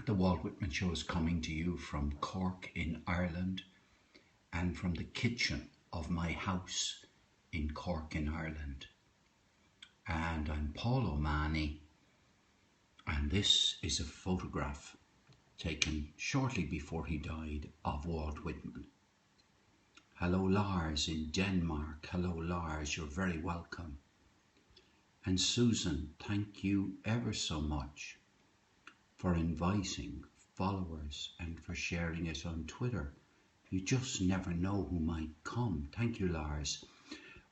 The Walt Whitman Show is coming to you from Cork in Ireland and from the kitchen of my house in Cork in Ireland. And I'm Paul O'Mahony, and this is a photograph taken shortly before he died of Walt Whitman. Hello Lars in Denmark. Hello Lars, you're very welcome. And Susan, thank you ever so much for inviting followers and for sharing it on Twitter. You just never know who might come. Thank you, Lars.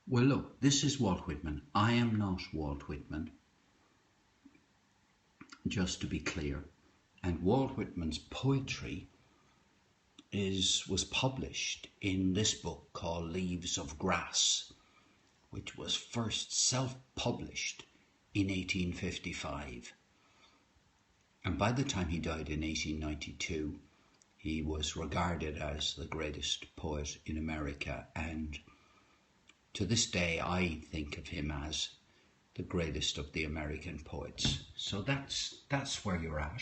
Well, look, this is Walt Whitman. I am not Walt Whitman, just to be clear. And Walt Whitman's poetry was published in this book called Leaves of Grass, which was first self-published in 1855. And by the time he died in 1892, he was regarded as the greatest poet in America. And to this day, I think of him as the greatest of the American poets. So that's where you're at.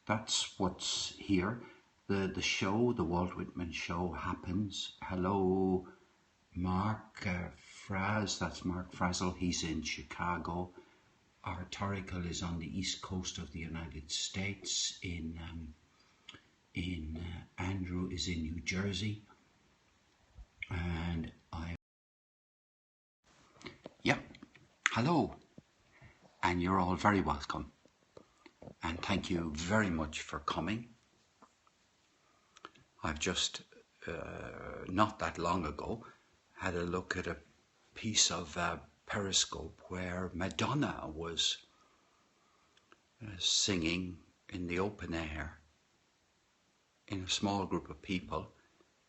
That's what's here. The show, the Walt Whitman Show happens. Hello, Mark Fraz. That's Mark Frazzle. He's in Chicago. Artorical is on the east coast of the United States. Andrew is in New Jersey, and hello, and you're all very welcome, and thank you very much for coming. I've just not that long ago had a look at a piece of Periscope where Madonna was singing in the open air in a small group of people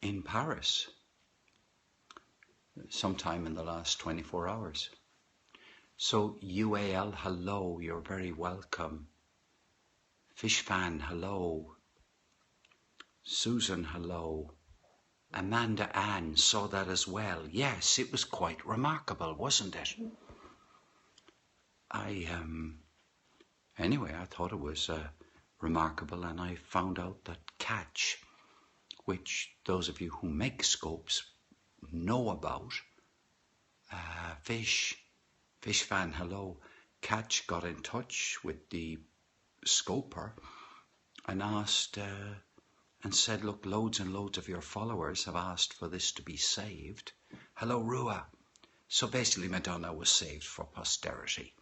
in Paris sometime in the last 24 hours. So UAL, hello, you're very welcome. Fish fan, hello. Susan, hello. Amanda Ann saw that as well. Yes, it was quite remarkable, wasn't it? Anyway, I thought it was remarkable, and I found out that catch, which those of you who make scopes know about, fish fan, hello. Catch got in touch with the scoper and asked and said, look, loads and loads of your followers have asked for this to be saved. Hello, Rua. So basically Madonna was saved for posterity.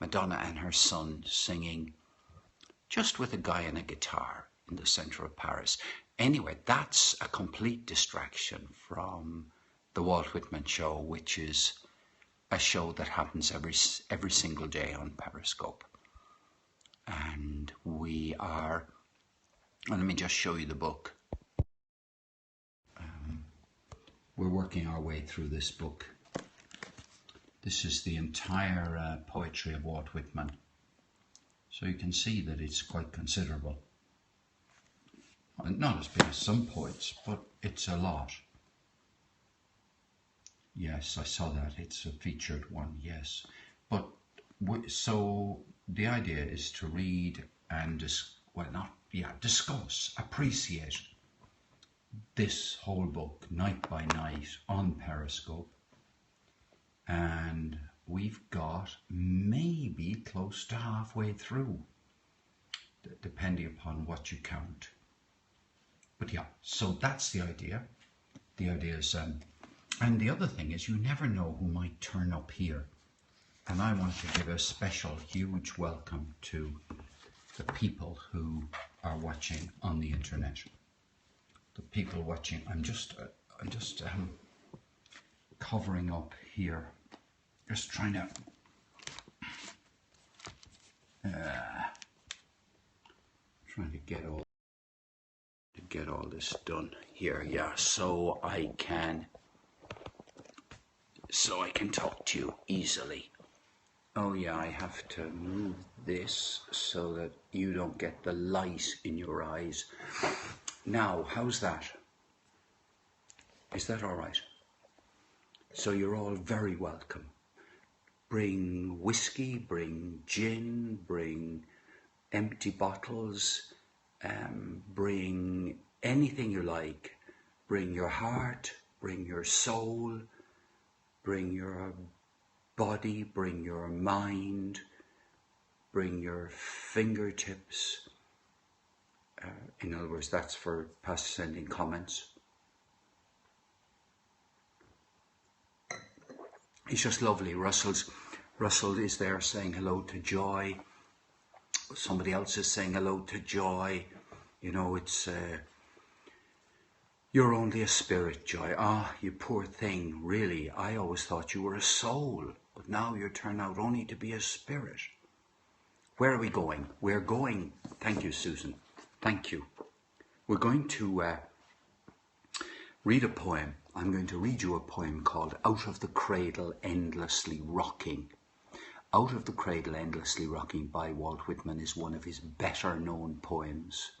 Madonna and her son singing just with a guy and a guitar in the center of Paris. Anyway, that's a complete distraction from the Walt Whitman Show, which is a show that happens every single day on Periscope. And we are... Let me just show you the book. We're working our way through this book. This is the entire poetry of Walt Whitman. So you can see that it's quite considerable. Not as big as some poets, but it's a lot. Yes, I saw that. It's a featured one, yes. But so the idea is to read and discuss, appreciate this whole book night by night on Periscope. And we've got maybe close to halfway through, depending upon what you count. But yeah, so that's the idea. The idea is, and the other thing is, you never know who might turn up here. And I want to give a special, huge welcome to the people who are watching on the internet. The people watching, I'm just covering up here, just trying to get all this done here. Yeah, so I can talk to you easily. Oh yeah, I have to move this so that you don't get the light in your eyes. Now, how's that? Is that all right? So you're all very welcome. Bring whiskey, bring gin, bring empty bottles, bring anything you like. Bring your heart, bring your soul, bring your body, bring your mind, bring your fingertips. In other words, that's for past sending comments. It's just lovely. Russell is there saying hello to Joy. Somebody else is saying hello to Joy. You know, it's you're only a spirit, Joy. Ah, you poor thing. Really, I always thought you were a soul, but now you turn out only to be a spirit. Where are we going? We're going. Thank you, Susan. Thank you. We're going to read a poem. I'm going to read you a poem called Out of the Cradle Endlessly Rocking. Out of the Cradle Endlessly Rocking by Walt Whitman is one of his better known poems.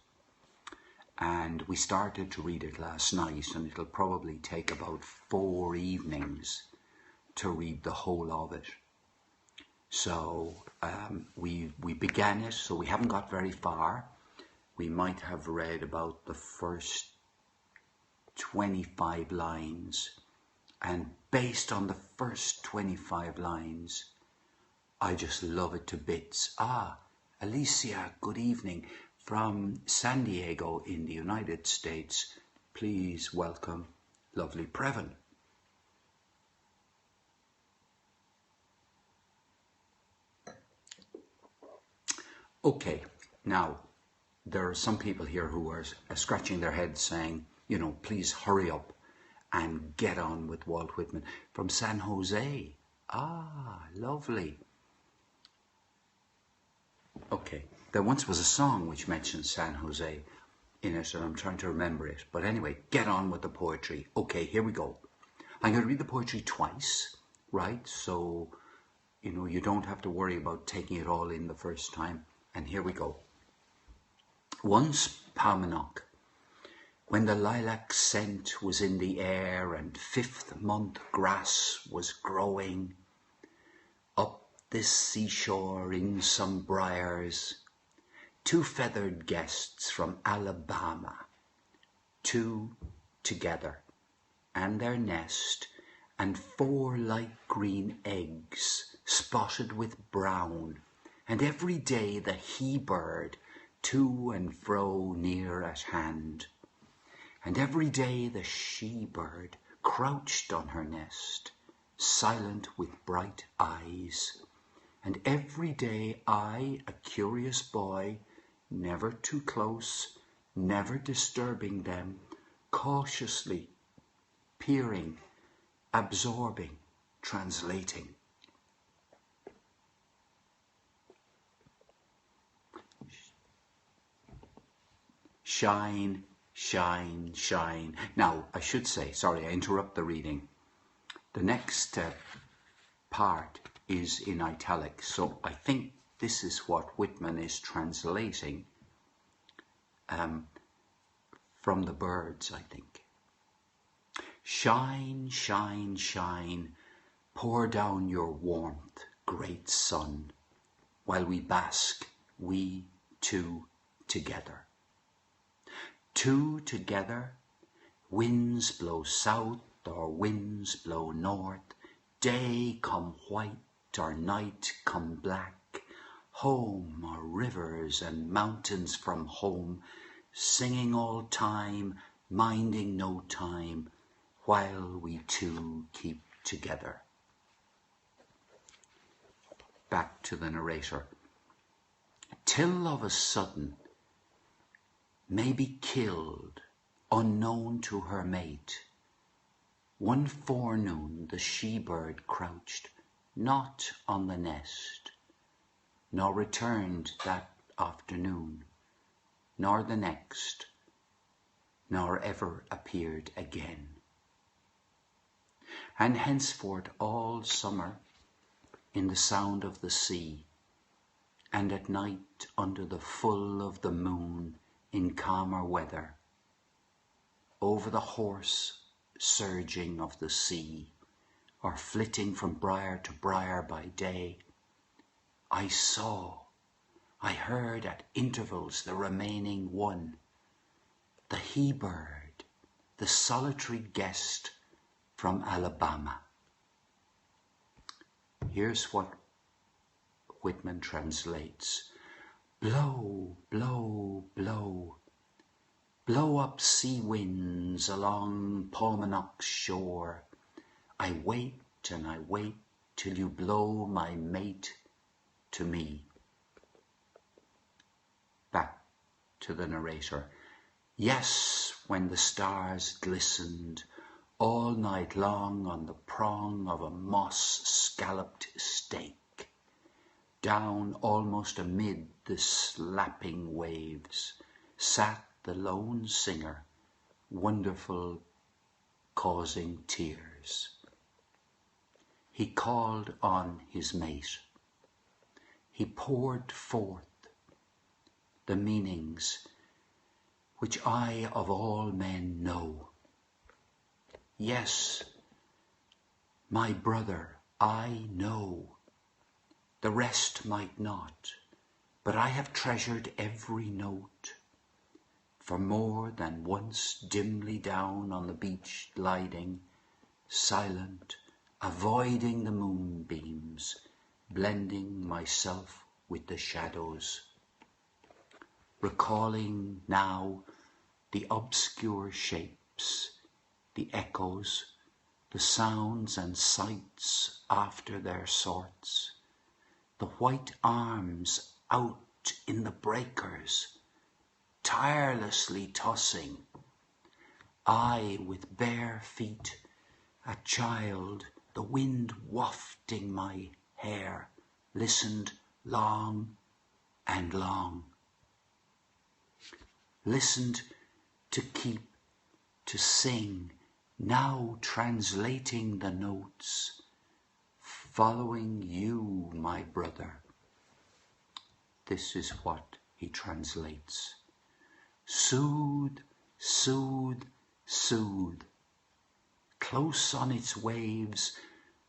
And we started to read it last night, and it'll probably take about 4 evenings to read the whole of it. So we began it, so we haven't got very far. We might have read about the first 25 lines, and based on the first 25 lines, I just love it to bits. Ah, Alicia, good evening. From San Diego in the United States, please welcome lovely Previn. Okay, now there are some people here who are scratching their heads saying, you know, please hurry up and get on with Walt Whitman. From San Jose. Ah, lovely. Okay, there once was a song which mentioned San Jose in it, and I'm trying to remember it. But anyway, get on with the poetry. Okay, here we go. I'm going to read the poetry twice, right? So, you know, you don't have to worry about taking it all in the first time. And here we go. Once, Paumanok, when the lilac scent was in the air and 5th month grass was growing, up this seashore in some briars, 2 feathered guests from Alabama, 2 together, and their nest, and 4 light green eggs spotted with brown, and every day the he-bird to and fro near at hand, and every day the she-bird crouched on her nest, silent with bright eyes, and every day I, a curious boy, never too close, never disturbing them, cautiously peering, absorbing, translating. Shine, shine, shine. Now, I should say, sorry, I interrupt the reading. The next part is in italics, so I think this is what Whitman is translating from the birds, I think. Shine, shine, shine, pour down your warmth, great sun, while we bask, we 2 together. 2 together, winds blow south or winds blow north, day come white or night come black, home are rivers and mountains from home, singing all time, minding no time, while we 2 keep together. Back to the narrator. Till of a sudden, may be killed, unknown to her mate. One forenoon the she-bird crouched, not on the nest, nor returned that afternoon, nor the next, nor ever appeared again. And henceforth all summer, in the sound of the sea, and at night under the full of the moon, in calmer weather, over the hoarse surging of the sea, or flitting from briar to briar by day, I saw I heard at intervals the remaining one, the he-bird, the solitary guest from Alabama. Here's what Whitman translates. Blow, blow, blow. Blow up sea winds along Paumanok's shore. I wait and I wait till you blow my mate to me. Back to the narrator. Yes, when the stars glistened all night long on the prong of a moss-scalloped stake, down almost amid the slapping waves, sat the lone singer, wonderful, causing tears. He called on his mate. He poured forth the meanings which I of all men know. Yes, my brother, I know. The rest might not, but I have treasured every note. For more than once dimly down on the beach gliding, silent, avoiding the moonbeams, blending myself with the shadows, recalling now the obscure shapes, the echoes, the sounds and sights after their sorts, the white arms out in the breakers, tirelessly tossing, I with bare feet, a child, the wind wafting my hair, listened long and long. Listened to keep, to sing, now translating the notes, following you, my brother. This is what he translates. Soothe, soothe, soothe. Close on its waves,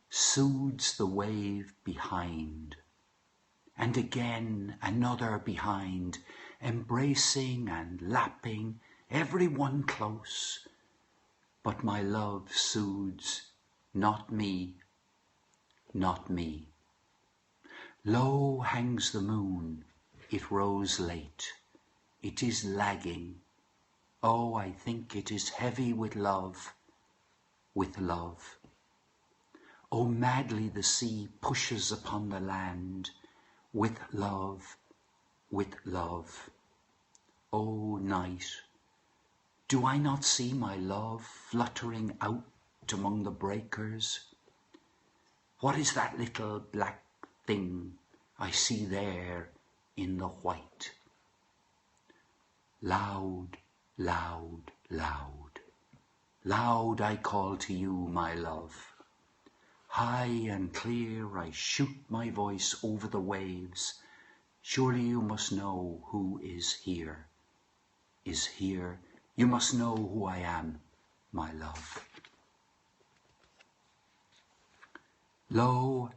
soothes the wave behind. And again another behind, embracing and lapping, every one close. But my love soothes not me, not me. Low hangs the moon, it rose late. It is lagging. Oh, I think it is heavy with love, with love. Oh, madly the sea pushes upon the land, with love, with love. Oh, night, do I not see my love fluttering out among the breakers? What is that little black thing I see there in the white? Loud, loud, loud, loud I call to you, my love. High and clear I shoot my voice over the waves. Surely you must know who is here. Is here. You must know who I am, my love. Low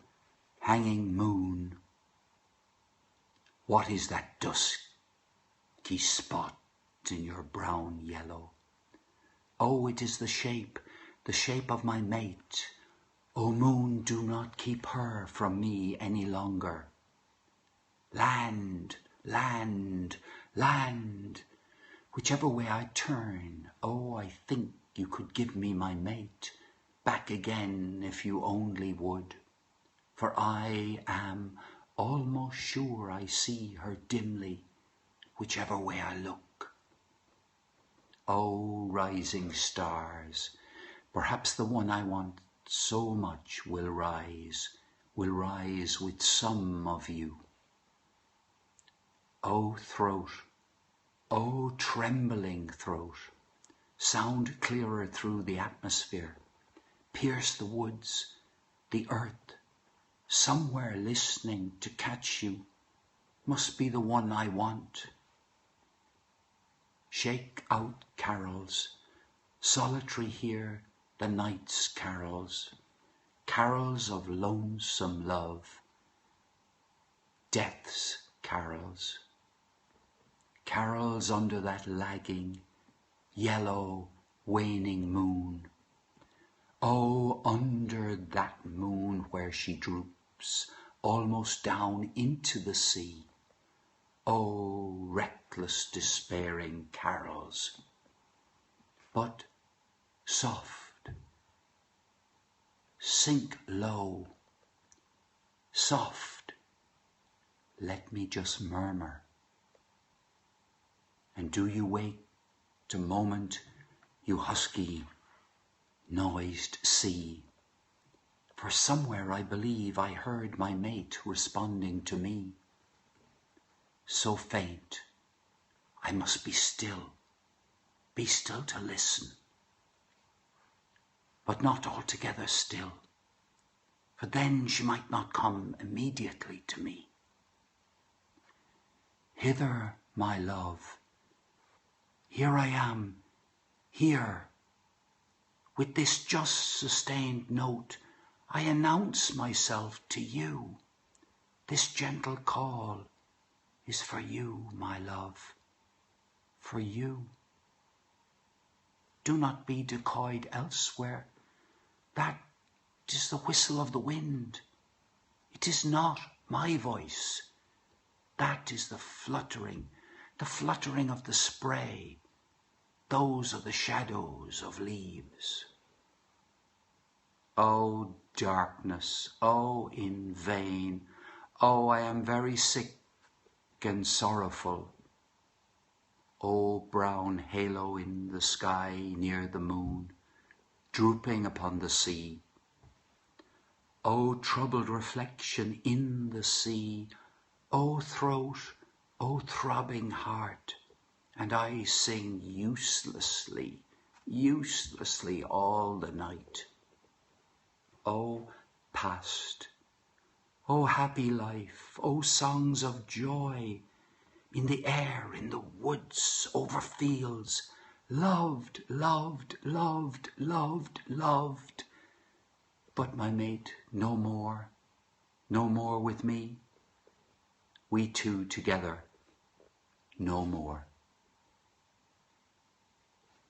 hanging moon, what is that dusky spot in your brown yellow? Oh, it is the shape of my mate. O moon, do not keep her from me any longer. Land, land, land, whichever way I turn, oh, I think you could give me my mate back again if you only would. For I am almost sure I see her dimly, whichever way I look. Oh, rising stars, perhaps the one I want so much will rise with some of you. O throat, O trembling throat, sound clearer through the atmosphere, pierce the woods, the earth, somewhere listening to catch you, must be the one I want. Shake out carols, solitary here, the night's carols, carols of lonesome love, death's carols. Carols under that lagging, yellow, waning moon. Oh, under that moon where she droops almost down into the sea. Oh, reckless, despairing carols. But soft, sink low, soft, let me just murmur. And do you wait a moment, you husky, noised sea? For somewhere I believe I heard my mate responding to me. So faint, I must be still to listen. But not altogether still, for then she might not come immediately to me. Hither, my love, here I am, here. With this just sustained note, I announce myself to you. This gentle call is for you, my love, for you. Do not be decoyed elsewhere. That is the whistle of the wind. It is not my voice. That is the fluttering of the spray. Those are the shadows of leaves. Oh, darkness, oh, in vain. Oh, I am very sick and sorrowful. Oh, brown halo in the sky near the moon, drooping upon the sea. Oh, troubled reflection in the sea. Oh, throat, oh, throbbing heart. And I sing uselessly all the night. Oh, past, oh, happy life, oh, songs of joy, in the air, in the woods, over fields, loved, loved, loved, loved, loved. But my mate, no more with me. We two together, no more.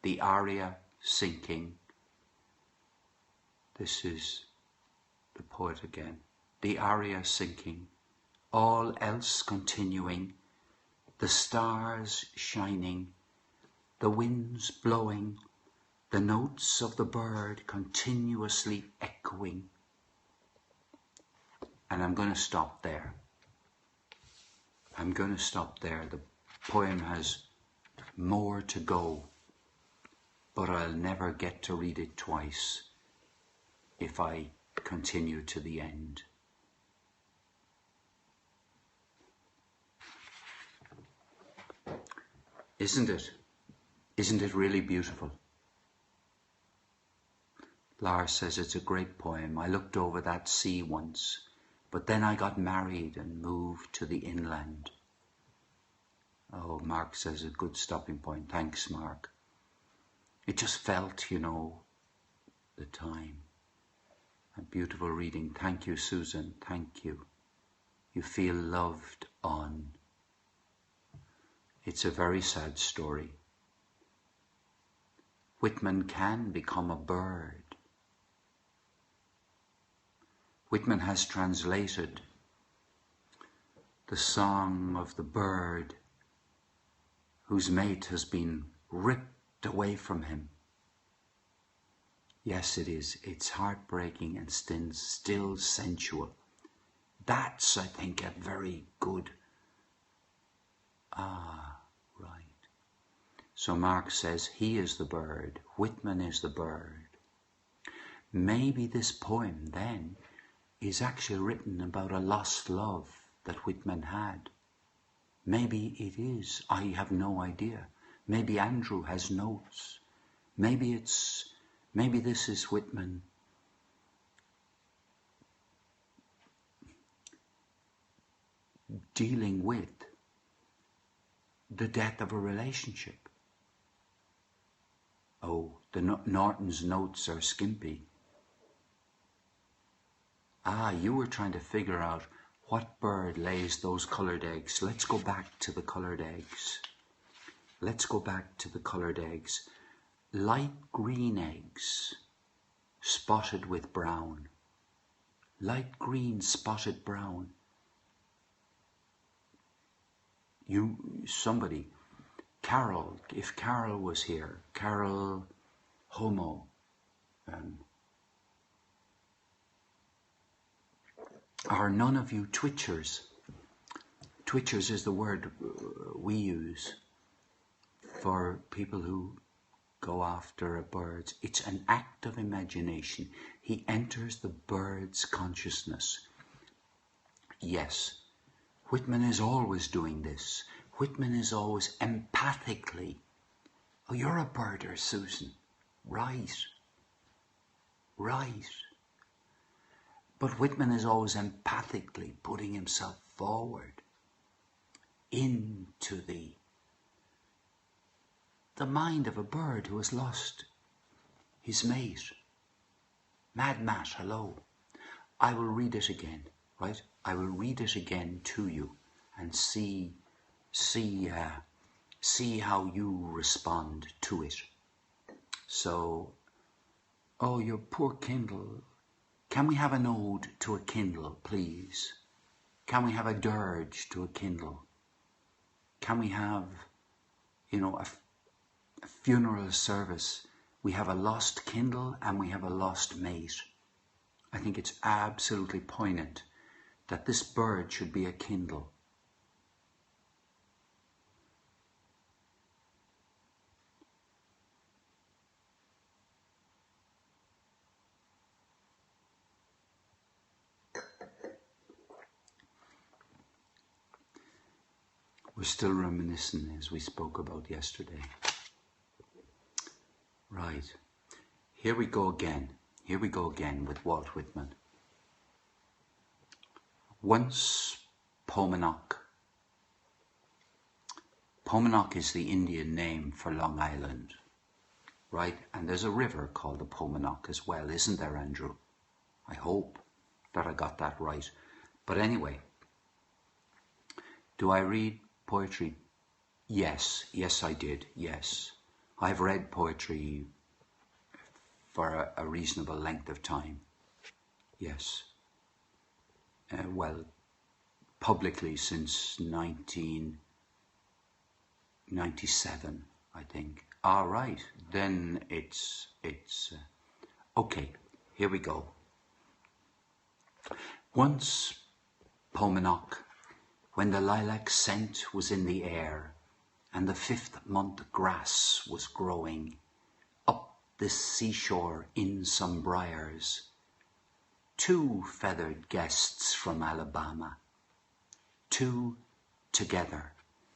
The aria sinking. This is the poet again. The aria sinking, all else continuing, the stars shining, the winds blowing, the notes of the bird continuously echoing. And I'm going to stop there. The poem has more to go, but I'll never get to read it twice if I continue to the end. Isn't it? Isn't it really beautiful? Lars says it's a great poem. I looked over that sea once, but then I got married and moved to the inland. Oh, Mark says a good stopping point. Thanks, Mark. It just felt, the time. A beautiful reading. Thank you, Susan. Thank you. You feel loved on. It's a very sad story. Whitman can become a bird. Whitman has translated the song of the bird whose mate has been ripped away from him. Yes, it is. It's heartbreaking and still sensual. That's, I think, a very good... right. So Mark says he is the bird. Whitman is the bird. Maybe this poem, then, is actually written about a lost love that Whitman had. Maybe it is. I have no idea. Maybe Andrew has notes. Maybe this is Whitman dealing with the death of a relationship. Oh, the Norton's notes are skimpy. You were trying to figure out What bird lays those coloured eggs? Let's go back to the coloured eggs. Let's go back to the coloured eggs. Light green eggs, spotted with brown. Light green, spotted brown. Somebody, Carol, if Carol was here, Carol Homo, are none of you twitchers? Twitchers is the word we use for people who go after a bird. It's an act of imagination. He enters the bird's consciousness. Yes, Whitman is always doing this. Whitman is always empathically. Oh, you're a birder, Susan. Right. Right. But Whitman is always empathically putting himself forward into the mind of a bird who has lost his mate. Mad Matt, hello. I will read it again, right? I will read it again to you and see how you respond to it. So, oh, your poor Kindle. Can we have an ode to a Kindle, please? Can we have a dirge to a Kindle? Can we have, a funeral service? We have a lost Kindle and we have a lost mate. I think it's absolutely poignant that this bird should be a Kindle. We're still reminiscing as we spoke about yesterday. Right. Here we go again. Here we go again with Walt Whitman. Once Pomanock. Pomanock is the Indian name for Long Island. Right? And there's a river called the Pomanock as well, isn't there, Andrew? I hope that I got that right. But anyway, do I read poetry? Yes, I did, yes. I've read poetry for a reasonable length of time. Yes. Well, publicly since 1997, I think. All right, then it's okay, here we go. Once, Pomanock, when the lilac scent was in the air, and the 5th-month grass was growing, up the seashore in some briars, 2 feathered guests from Alabama, 2 together,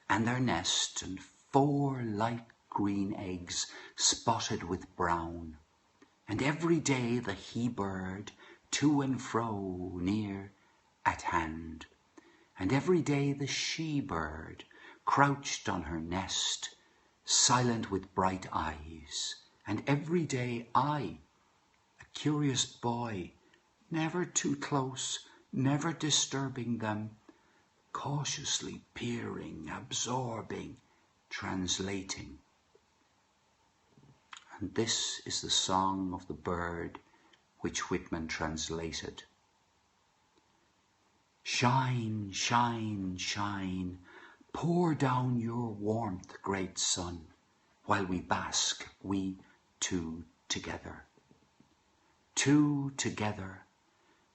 and their nest, and 4 light green eggs spotted with brown, and every day the he-bird to and fro near at hand, and every day the she-bird crouched on her nest, silent with bright eyes, and every day I, a curious boy, never too close, never disturbing them, cautiously peering, absorbing, translating. And this is the song of the bird which Whitman translated. Shine, shine, shine, pour down your warmth, great sun, while we bask, we 2 together. 2 together,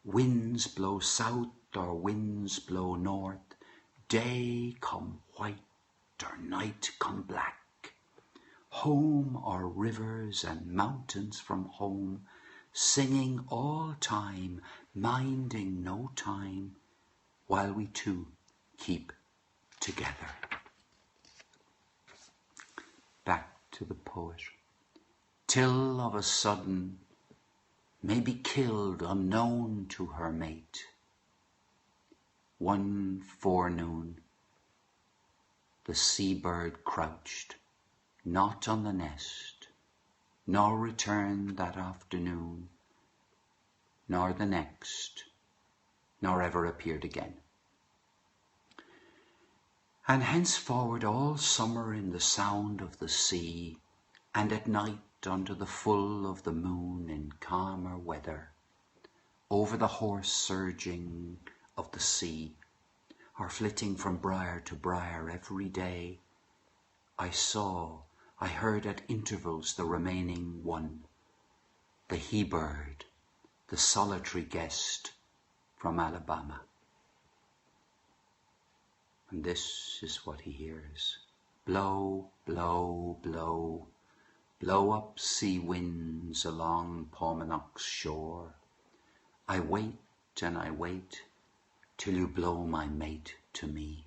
winds blow south or winds blow north, day come white or night come black, home or rivers and mountains from home, singing all time, minding no time, while we 2 keep together. Back to the poet. Till of a sudden may be killed unknown to her mate. One forenoon the seabird crouched, not on the nest, nor returned that afternoon, nor the next, nor ever appeared again. And henceforward all summer in the sound of the sea, and at night under the full of the moon in calmer weather, over the hoarse surging of the sea, or flitting from briar to briar every day, I heard at intervals the remaining one, the he-bird, the solitary guest from Alabama. And this is what he hears. Blow, blow, blow, blow up sea winds along Paumanok's shore. I wait and I wait till you blow my mate to me.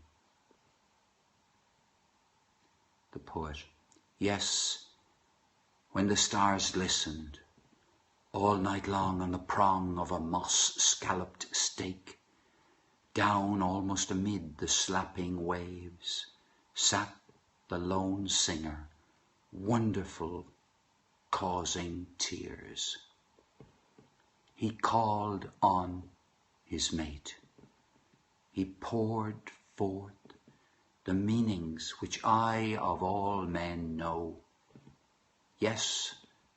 The poet. Yes, when the stars glistened, all night long on the prong of a moss-scalloped stake, down almost amid the slapping waves, sat the lone singer, wonderful, causing tears. He called on his mate. He poured forth the meanings which I of all men know. Yes,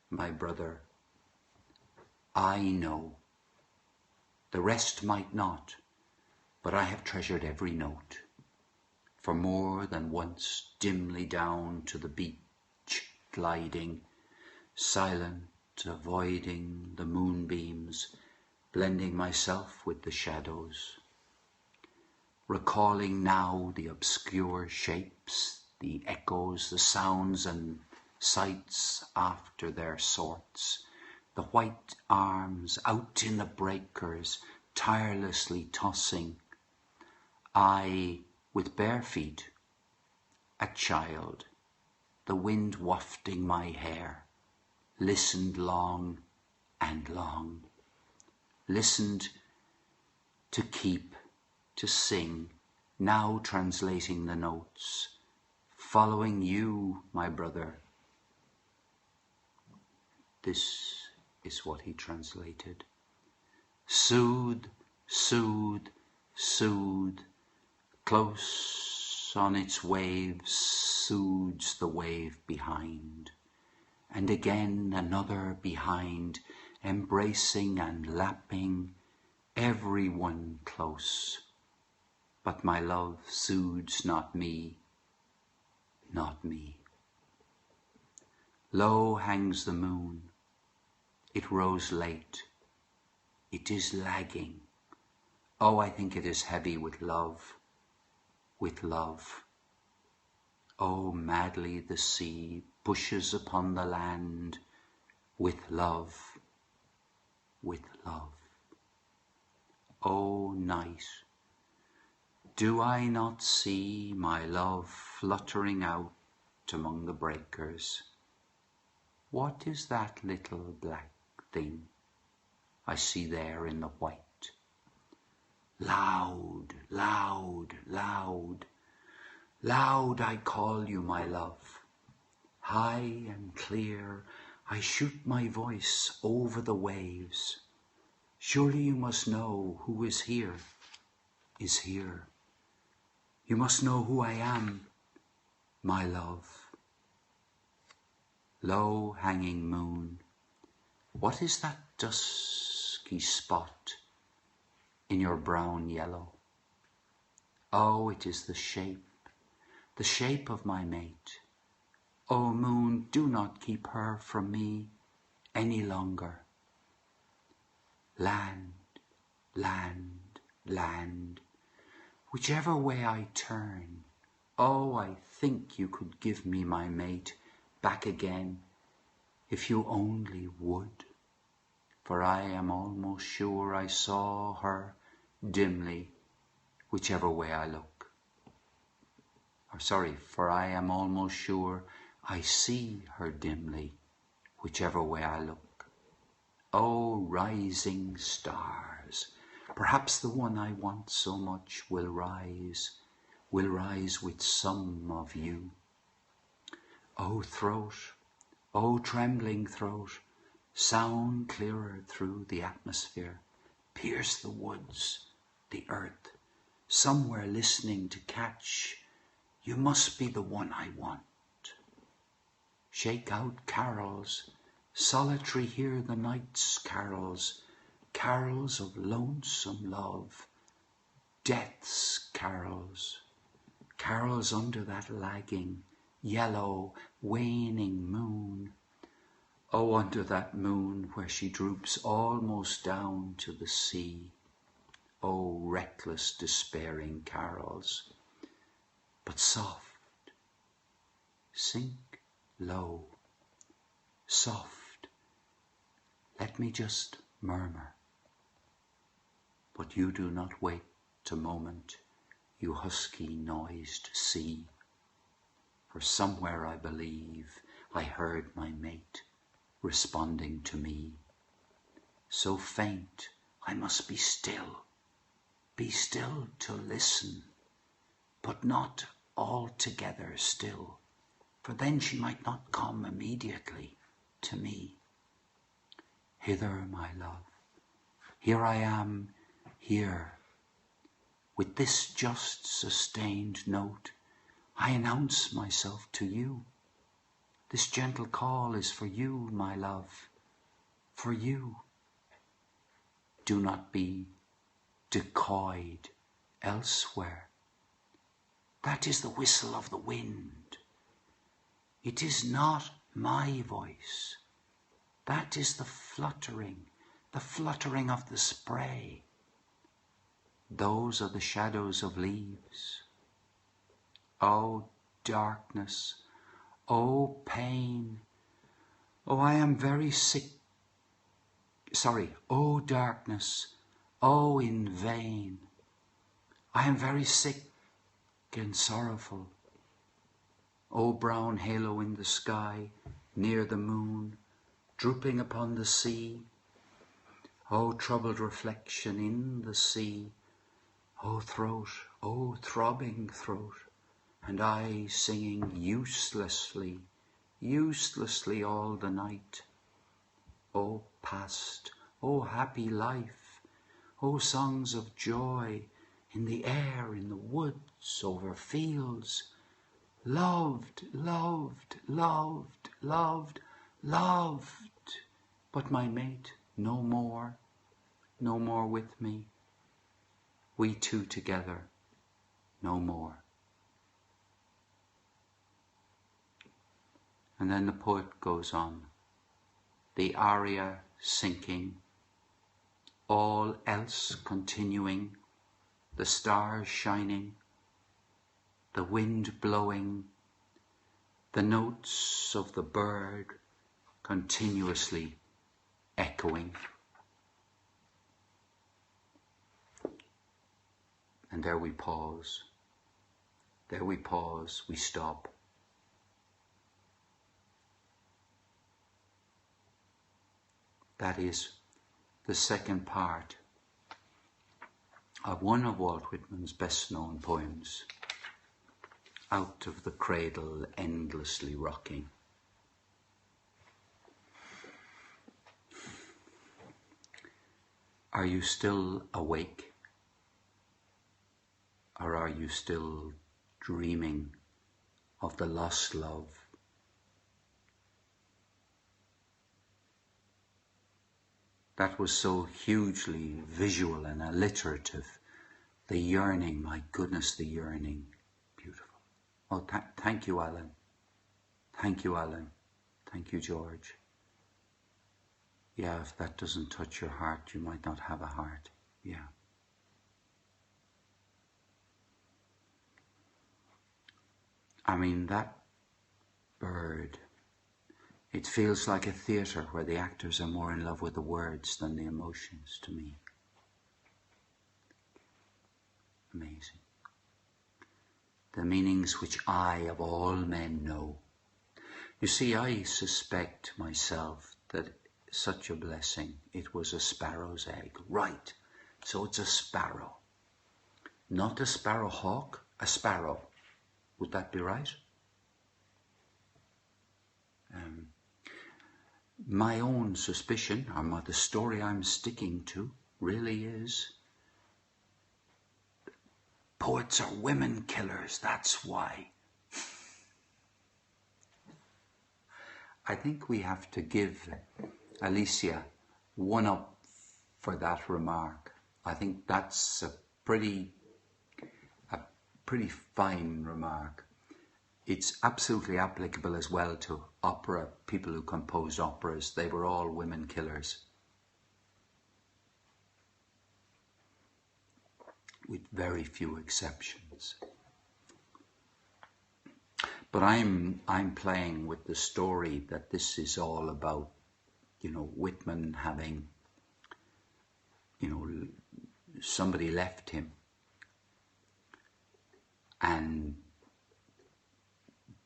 my brother, I know. The rest might not, but I have treasured every note. For more than once dimly down to the beach gliding, silent, avoiding the moonbeams, blending myself with the shadows, recalling now the obscure shapes, the echoes, the sounds and sights after their sorts, the white arms out in the breakers, tirelessly tossing, I, with bare feet, a child, the wind wafting my hair, listened long and long, listened to keep, to sing, now translating the notes, following you, my brother. This is what he translated. Soothe, soothe, soothe, close on its waves soothes the wave behind, and again another behind, embracing and lapping, every one close. But my love soothes not me, not me. Low hangs the moon, it rose late, it is lagging. Oh, I think it is heavy with love, with love. Oh, madly the sea pushes upon the land with love, with love. Oh, night, do I not see my love fluttering out among the breakers? What is that little black thing I see there in the white? Loud, loud, loud, loud I call you, my love. High and clear I shoot my voice over the waves. Surely you must know who is here, is here. You must know who I am, my love. Low hanging moon, what is that dusky spot in your brown yellow? Oh, it is the shape of my mate. Oh, moon, do not keep her from me any longer. Land, land, land, whichever way I turn, oh, I think you could give me my mate back again, if you only would. For I am almost sure I saw her dimly, whichever way I look. For I am almost sure I see her dimly, whichever way I look. Oh, rising stars, perhaps the one I want so much will rise with some of you. O throat, O trembling throat, sound clearer through the atmosphere, pierce the woods, the earth, somewhere listening to catch you must be the one I want. Shake out carols, solitary hear the night's carols, carols of lonesome love, death's carols, carols under that lagging, yellow, waning moon. Oh, under that moon where she droops almost down to the sea. Oh, reckless, despairing carols, but soft, sink low, soft, let me just murmur. But you do not wait a moment, you husky noised sea, for somewhere I believe I heard my mate responding to me. So faint I must be still to listen, but not altogether still, for then she might not come immediately to me. Hither, my love, here I am, here. With this just sustained note, I announce myself to you. This gentle call is for you, my love, for you. Do not be decoyed elsewhere. That is the whistle of the wind. It is not my voice. That is the fluttering of the spray. Those are the shadows of leaves. Oh, darkness, oh, pain, oh, I am very sick. Oh, darkness, oh, in vain. I am very sick and sorrowful. Oh, brown halo in the sky, near the moon, drooping upon the sea. Oh, troubled reflection in the sea. Oh, throat, oh, throbbing throat, and I singing uselessly all the night. Oh, past, oh, happy life, oh, songs of joy, in the air, in the woods, over fields, loved, loved, loved, loved, loved, but my mate no more with me. We two together, no more. And then the poet goes on, the aria sinking, all else continuing, the stars shining, the wind blowing, the notes of the bird continuously echoing. And there we pause, we stop. That is the second part of one of Walt Whitman's best known poems, Out of the Cradle Endlessly Rocking. Are you still awake? Or are you still dreaming of the lost love? That was so hugely visual and alliterative. The yearning, my goodness, the yearning. Beautiful. Oh, thank you, Alan. Thank you, Alan. Thank you, George. Yeah, if that doesn't touch your heart, you might not have a heart. Yeah. I mean, that bird, it feels like a theatre where the actors are more in love with the words than the emotions to me. Amazing. The meanings which I, of all men, know. You see, I suspect myself that such a blessing, it was a sparrow's egg. Right, so it's a sparrow. Not a sparrowhawk, a sparrow. Would that be right? My own suspicion, or the story I'm sticking to, really is poets are women killers, that's why. I think we have to give Alicia one up for that remark. I think that's a pretty fine remark. It's absolutely applicable as well to opera, people who composed operas. They were all women killers, with very few exceptions. But I'm playing with the story that this is all about, Whitman having, somebody left him and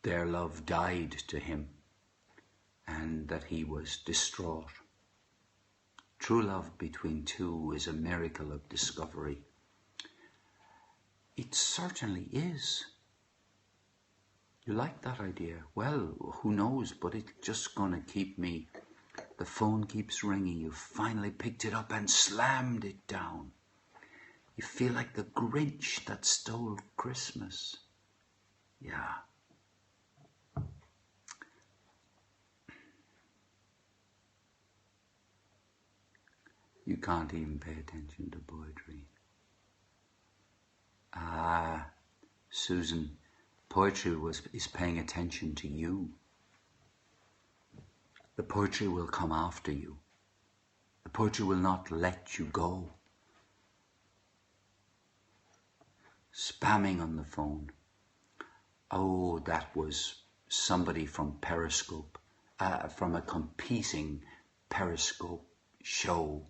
their love died to him and that he was distraught. True love between two is a miracle of discovery. It certainly is. You like that idea? Well, who knows, but it's just going to keep me. The phone keeps ringing. You finally picked it up and slammed it down. You feel like the Grinch that stole Christmas. Yeah. You can't even pay attention to poetry. Ah, Susan, poetry is paying attention to you. The poetry will come after you. The poetry will not let you go. Spamming on the phone. Oh, that was somebody from Periscope, from a competing Periscope show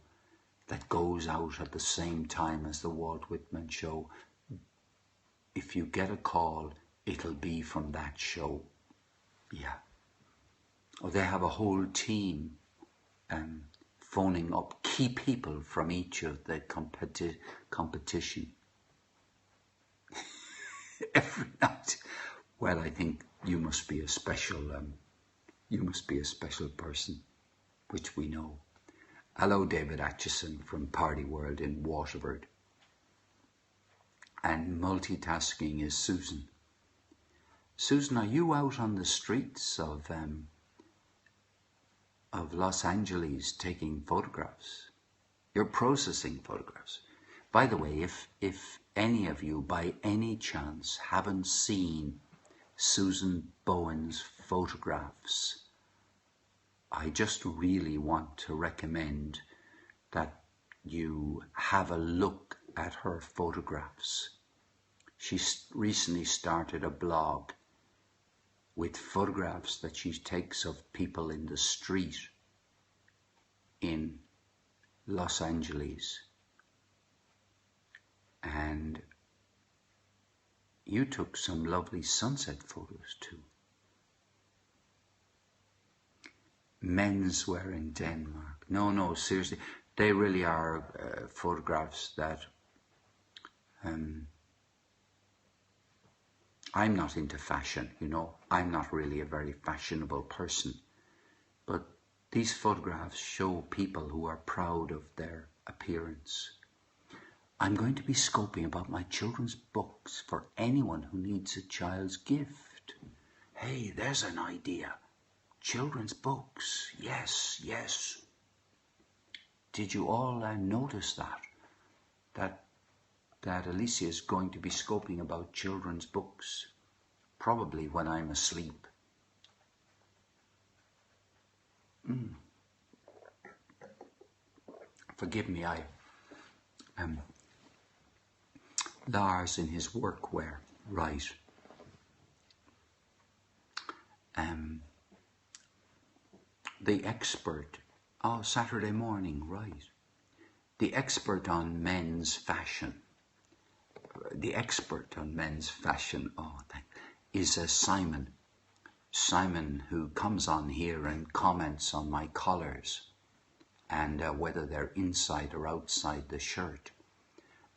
that goes out at the same time as the Walt Whitman Show. If you get a call, it'll be from that show. Yeah. Or they have a whole team phoning up key people from each of the competition every night. Well, I think you must be a special person, which we know. Hello, David Atchison from Party World in Waterford. And multitasking is Susan. Susan, are you out on the streets of Los Angeles taking photographs? You're processing photographs. By the way, if any of you by any chance haven't seen Susan Bowen's photographs, I just really want to recommend that you have a look at her photographs. She recently started a blog with photographs that she takes of people in the street in Los Angeles. And you took some lovely sunset photos too. Menswear in Denmark. No, seriously. They really are photographs that I'm not into fashion, I'm not really a very fashionable person. But these photographs show people who are proud of their appearance. I'm going to be scoping about my children's books for anyone who needs a child's gift. Hey, there's an idea. Children's books. Yes. Did you all notice that Alicia is going to be scoping about children's books? Probably when I'm asleep. Forgive me, Lars in his workwear, right. The expert, Saturday morning, right. The expert on men's fashion. Is Simon. Simon, who comes on here and comments on my collars and whether they're inside or outside the shirt.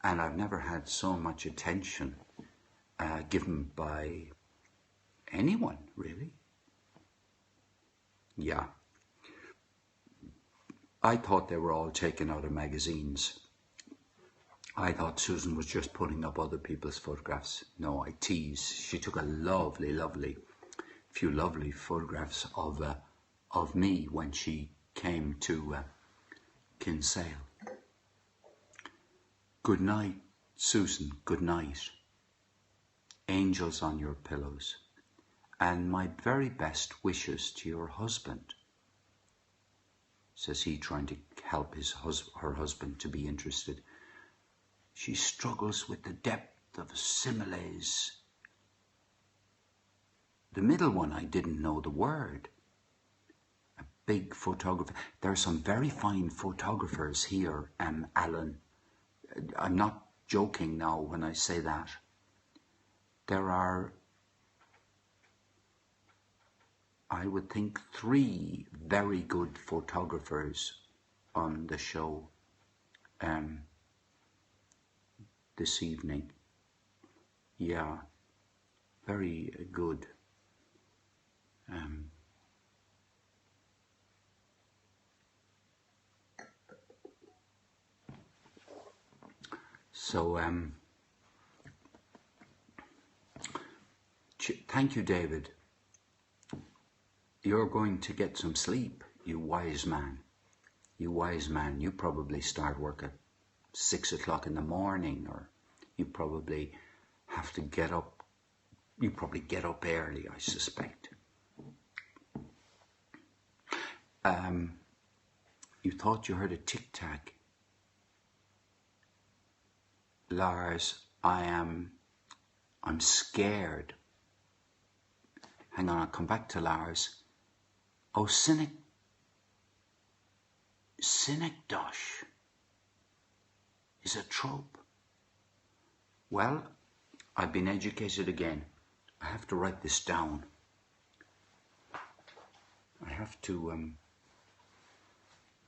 And I've never had so much attention given by anyone, really. Yeah. I thought they were all taken out of magazines. I thought Susan was just putting up other people's photographs. No, I tease. She took a few lovely photographs of of me when she came to Kinsale. Good night, Susan, good night. Angels on your pillows, and my very best wishes to your husband, says he, trying to help her husband to be interested. She struggles with the depth of similes. The middle one, I didn't know the word. A big photographer. There are some very fine photographers here, Alan. I'm not joking now when I say that. There are, I would think, 3 very good photographers on the show this evening. Yeah, very good. So, thank you, David. You're going to get some sleep, you wise man. You wise man. You probably start work at 6 o'clock in the morning, or you probably have to get up. You probably get up early, I suspect. You thought you heard a tic-tac. Lars, I'm scared. Hang on, I'll come back to Lars. Oh, Synecdoche is a trope. Well, I've been educated again. I have to write this down. I have to,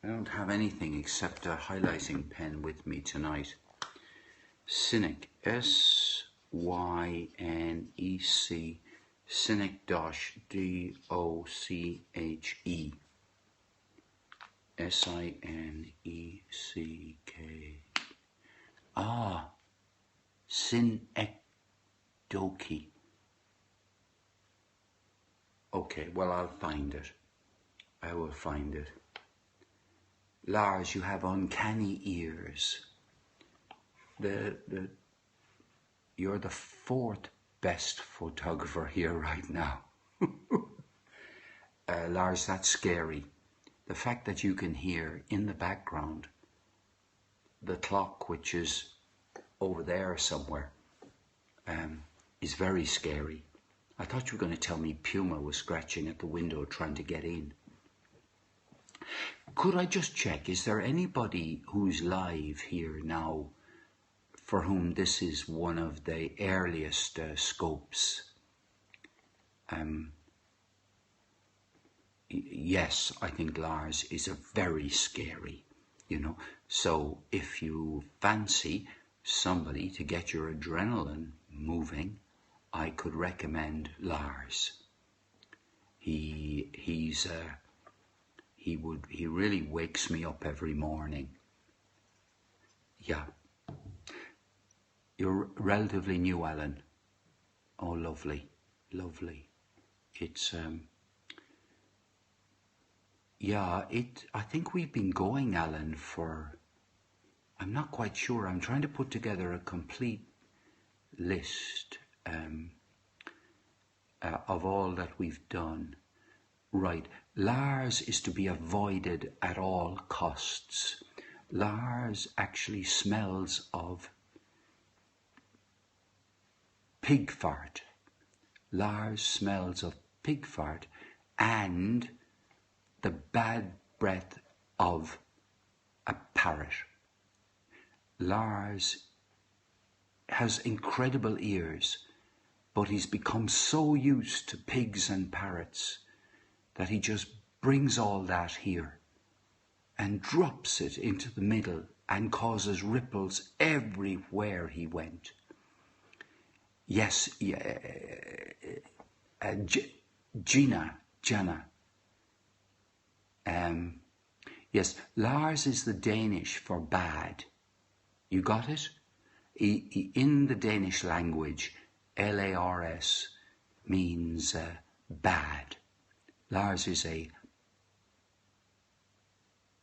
I don't have anything except a highlighting pen with me tonight. Cynic, S-Y-N-E-C, Synecdoche, D-O-C-H-E, S-I-N-E-C-K. Ah, Synecdoche. Okay, well, I'll find it. I will find it. Lars, you have uncanny ears. You're the 4th best photographer here right now. Lars, that's scary. The fact that you can hear in the background the clock, which is over there somewhere, is very scary. I thought you were going to tell me Puma was scratching at the window trying to get in. Could I just check, is there anybody who's live here now for whom this is one of the earliest scopes? Yes, I think Lars is a very scary, So if you fancy somebody to get your adrenaline moving, I could recommend Lars. He really wakes me up every morning. Yeah. You're relatively new, Alan. Oh, lovely, lovely. It's I think we've been going, Alan, for, I'm not quite sure. I'm trying to put together a complete list of all that we've done. Right, Lars is to be avoided at all costs. Lars actually smells of pig fart. Lars smells of pig fart and the bad breath of a parrot. Lars has incredible ears, but he's become so used to pigs and parrots that he just brings all that here and drops it into the middle and causes ripples everywhere he went. Yes, Jana. Yes, Lars is the Danish for bad. You got it? In the Danish language, L-A-R-S means bad. Lars is a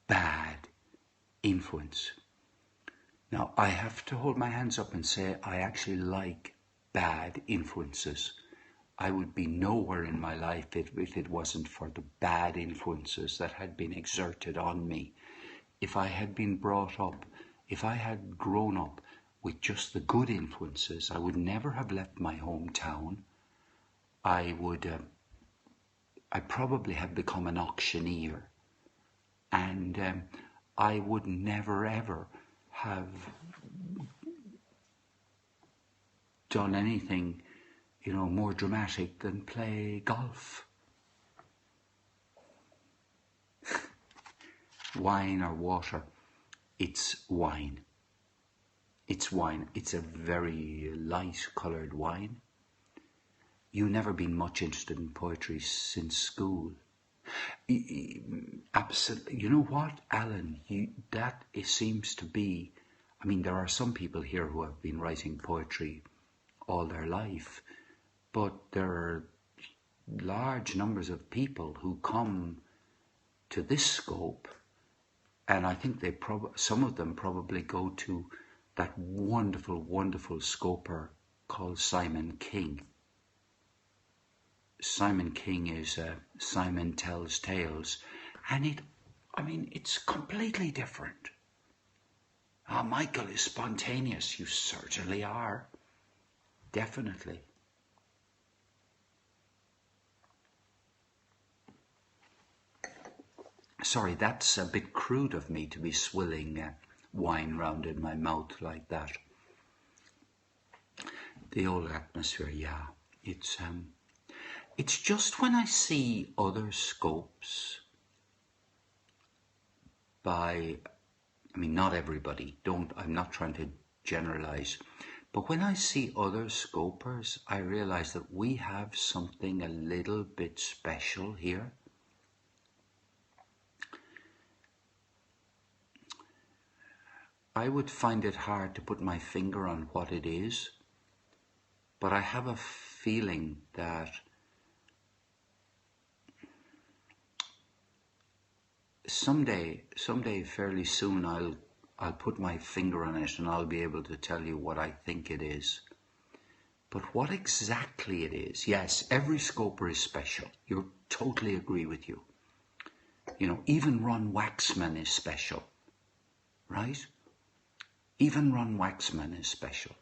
bad influence. Now, I have to hold my hands up and say I actually like bad influences. I would be nowhere in my life if it wasn't for the bad influences that had been exerted on me. If I had been brought up, if I had grown up with just the good influences, I would never have left my hometown. I probably have become an auctioneer, and I would never ever have done anything, more dramatic than play golf. Wine or water? It's wine. It's wine. It's a very light coloured wine. You've never been much interested in poetry since school. Absolutely. You know what, Alan? It seems to be. I mean, there are some people here who have been writing poetry all their life, but there are large numbers of people who come to this scope, and I think some of them probably go to that wonderful, wonderful scoper called Simon King. Simon King is Simon Tells Tales, and it's completely different. Ah, Michael is spontaneous. You certainly are. Definitely. Sorry, that's a bit crude of me to be swilling wine round in my mouth like that. The old atmosphere, yeah. It's just when I see other scopes not everybody, I'm not trying to generalize, but when I see other scopers, I realize that we have something a little bit special here. I would find it hard to put my finger on what it is, but I have a feeling that someday, fairly soon, I'll put my finger on it and I'll be able to tell you what I think it is. But what exactly it is, yes, every scoper is special. You totally agree with you. Even Ron Waxman is special, right? Even Ron Waxman is special.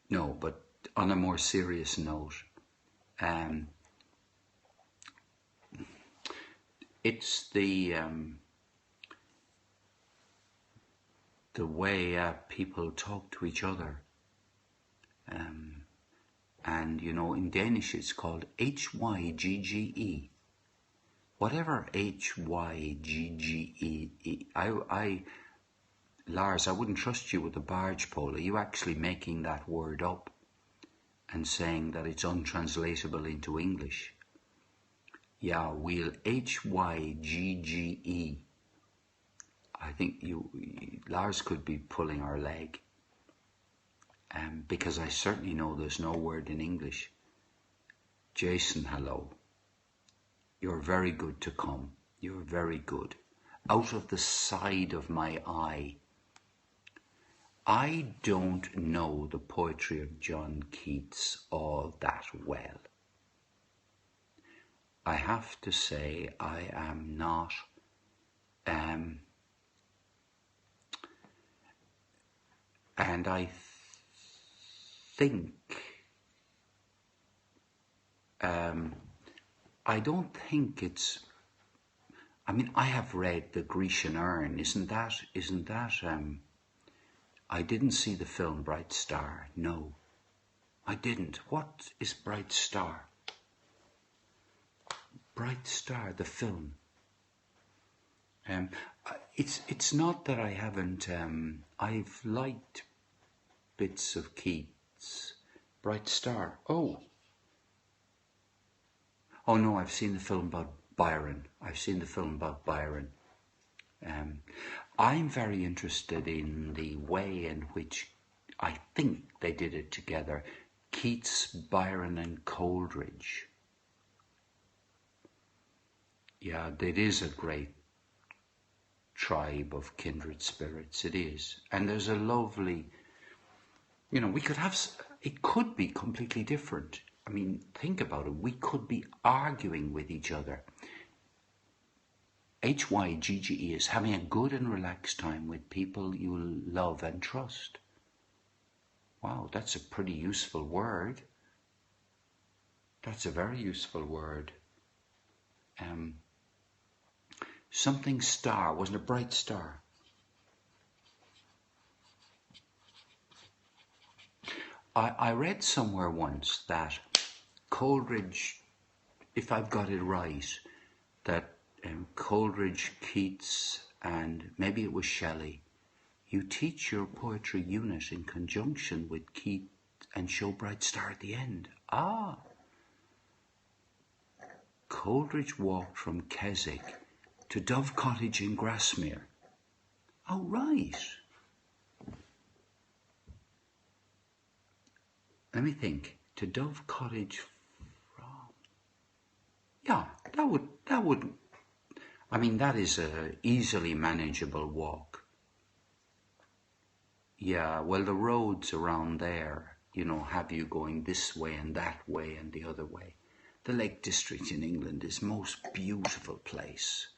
No, but on a more serious note, it's the way people talk to each other. And in Danish it's called Hygge. Whatever Hygge, Lars, I wouldn't trust you with the barge pole. Are you actually making that word up and saying that it's untranslatable into English? Yeah, we'll Hygge. I think Lars could be pulling our leg. Because I certainly know there's no word in English. Jason, hello. You're very good to come. You're very good. Out of the side of my eye. I don't know the poetry of John Keats all that well. I have to say I am not and I think I don't think it's. I have read The Grecian Urn. Isn't that? I didn't see the film Bright Star. No, I didn't. What is Bright Star? Bright Star, the film. It's not that I haven't. I've liked bits of Keats. Bright Star. Oh no, I've seen the film about Byron. I'm very interested in the way in which I think they did it together. Keats, Byron and Coleridge. Yeah, it is a great tribe of kindred spirits, it is. And there's a lovely, we could have, it could be completely different. I mean, think about it. We could be arguing with each other. HYGGE is having a good and relaxed time with people you love and trust. Wow, that's a pretty useful word. That's a very useful word. Something star, wasn't a bright star. I read somewhere once that Coleridge, if I've got it right, that Coleridge, Keats, and maybe it was Shelley, you teach your poetry unit in conjunction with Keats and show bright star at the end. Ah! Coleridge walked from Keswick to Dove Cottage in Grasmere. Oh, right. Let me think. To Dove Cottage from... Yeah, that would... I mean, that is a easily manageable walk. Yeah, well, the roads around there, have you going this way and that way and the other way. The Lake District in England is the most beautiful place.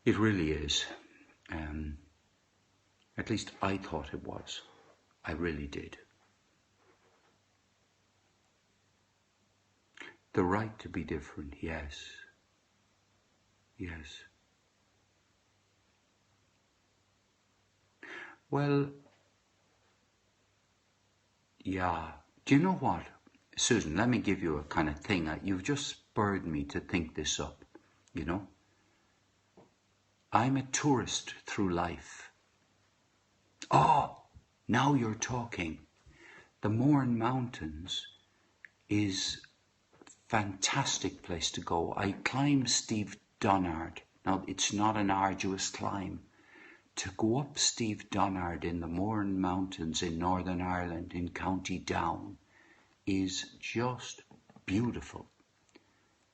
It really is. At least I thought it was. I really did. The right to be different, yes. Yes. Well, yeah. Do you know what? Susan, let me give you a kind of thing. You've just spurred me to think this up, I'm a tourist through life. Oh, now you're talking. The Mourne Mountains is a fantastic place to go. I climbed Steve Donnard. Now, it's not an arduous climb. To go up Steve Donnard in the Mourne Mountains in Northern Ireland in County Down is just beautiful.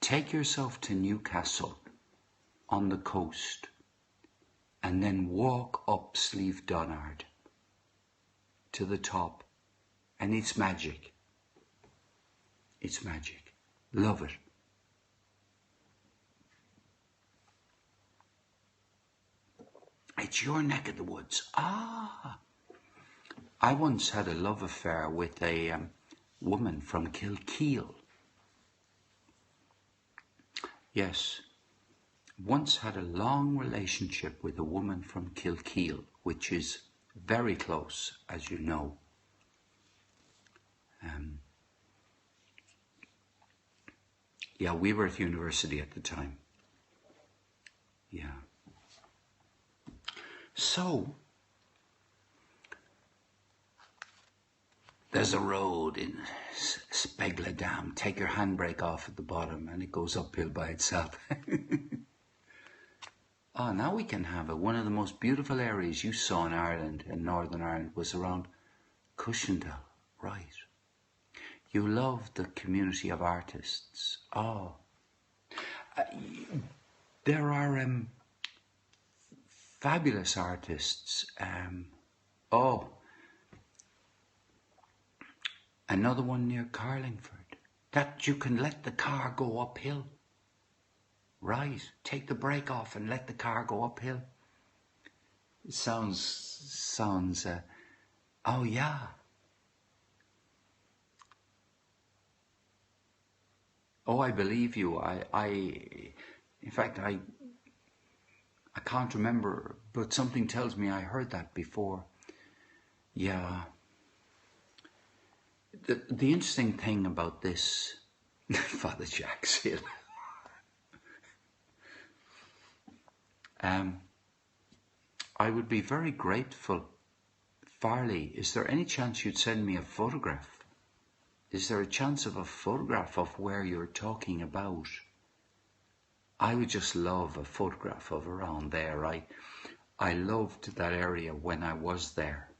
Take yourself to Newcastle on the coast and then walk up Steve Donnard to the top, and it's magic. It's magic. Love it. It's your neck of the woods. Ah! I once had a love affair with a woman from Kilkeel. Yes. Once had a long relationship with a woman from Kilkeel, which is very close, as you know. Yeah, we were at university at the time. Yeah. So, there's a road in Spegla Dam. Take your handbrake off at the bottom and it goes uphill by itself. Oh, now we can have it. One of the most beautiful areas you saw in Ireland, in Northern Ireland, was around Cushendale. Right. You love the community of artists. Oh. There are fabulous artists. Another one near Carlingford. That you can let the car go uphill. Right. Take the brake off and let the car go uphill. It sounds, oh yeah. Oh, I believe you. In fact, I can't remember, but something tells me I heard that before. Yeah. The interesting thing about this, Father Jack's Hill, I would be very grateful. Farley, is there any chance you'd send me a photograph? Is there a chance of a photograph of where you're talking about? I would just love a photograph of around there. I loved that area when I was there.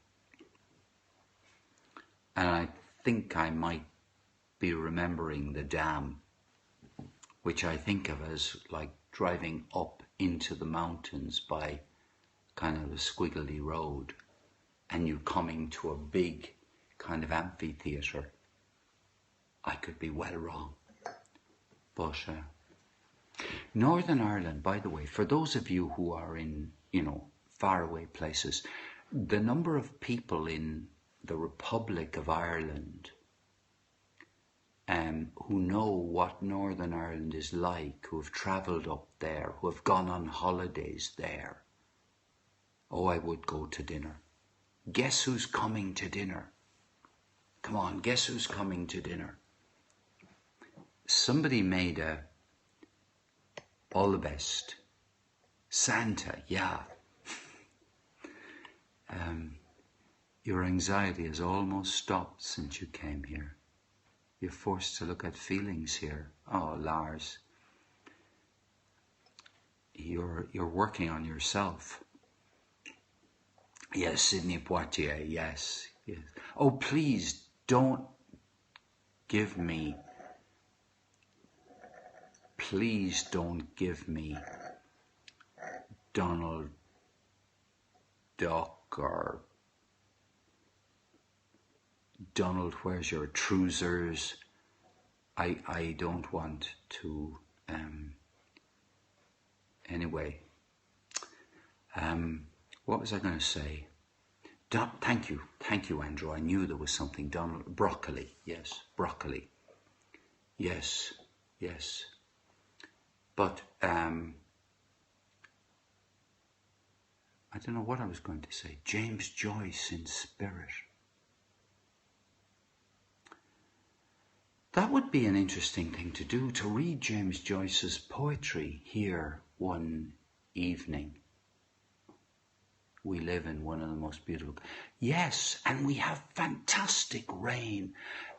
and I think I might be remembering the dam, which I think of as like driving up into the mountains by kind of a squiggly road, and you coming to a big kind of amphitheatre. I could be well wrong. But Northern Ireland, by the way, for those of you who are in, faraway places, the number of people in the Republic of Ireland who know what Northern Ireland is like, who have travelled up there, who have gone on holidays there. Oh, I would go to dinner. Guess who's coming to dinner? Come on, guess who's coming to dinner? Somebody made all the best. Santa, yeah. Your anxiety has almost stopped since you came here. You're forced to look at feelings here. Oh, Lars, you're working on yourself. Yes, Sidney Poitier, yes. Oh, please don't give me Donald Duck or Donald, where's your trousers? I don't want to, anyway. What was I going to say? Thank you, Andrew. I knew there was something. Donald, broccoli, yes, broccoli. Yes. But, I don't know what I was going to say. James Joyce in spirit. That would be an interesting thing to do, to read James Joyce's poetry here one evening. We live in one of the most beautiful... Yes, and we have fantastic rain.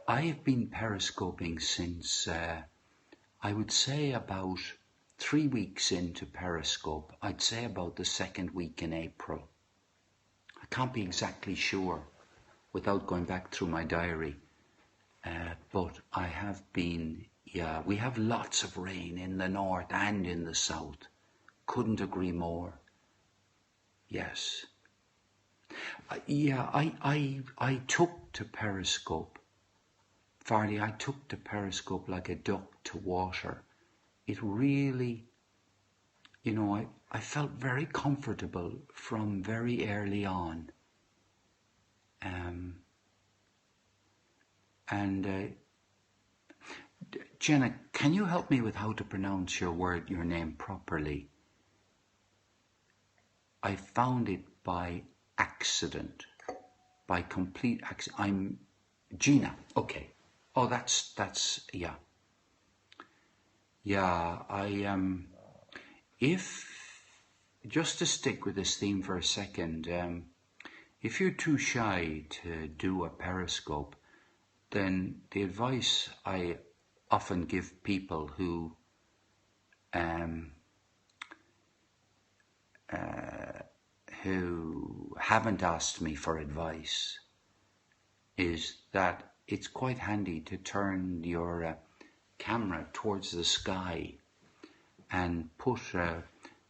I have been periscoping since, I would say about 3 weeks into Periscope. I'd say about the second week in April. I can't be exactly sure without going back through my diary. But I have been, we have lots of rain in the north and in the south. Couldn't agree more. Yes. I took to Periscope. Farley, I took to Periscope like a duck to water. It really, I felt very comfortable from very early on. Jenna, can you help me with how to pronounce your name properly? I found it by accident, by complete accident. I'm Gina. Okay. Oh, that's yeah. Yeah, if just to stick with this theme for a second, if you're too shy to do a Periscope, then the advice I often give people who haven't asked me for advice is that it's quite handy to turn your camera towards the sky and put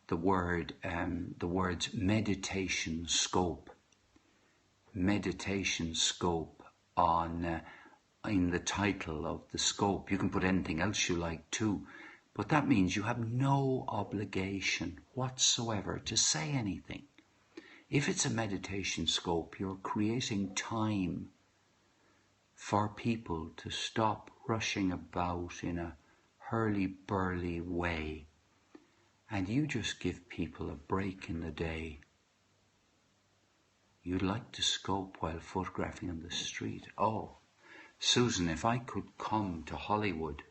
the words meditation scope on in the title of the scope. You can put anything else you like too, but that means you have no obligation whatsoever to say anything. If it's a meditation scope, you're creating time for people to stop rushing about in a hurly-burly way, and you just give people a break in the day. You'd like to scope while photographing on the street. Oh, Susan, if I could come to Hollywood,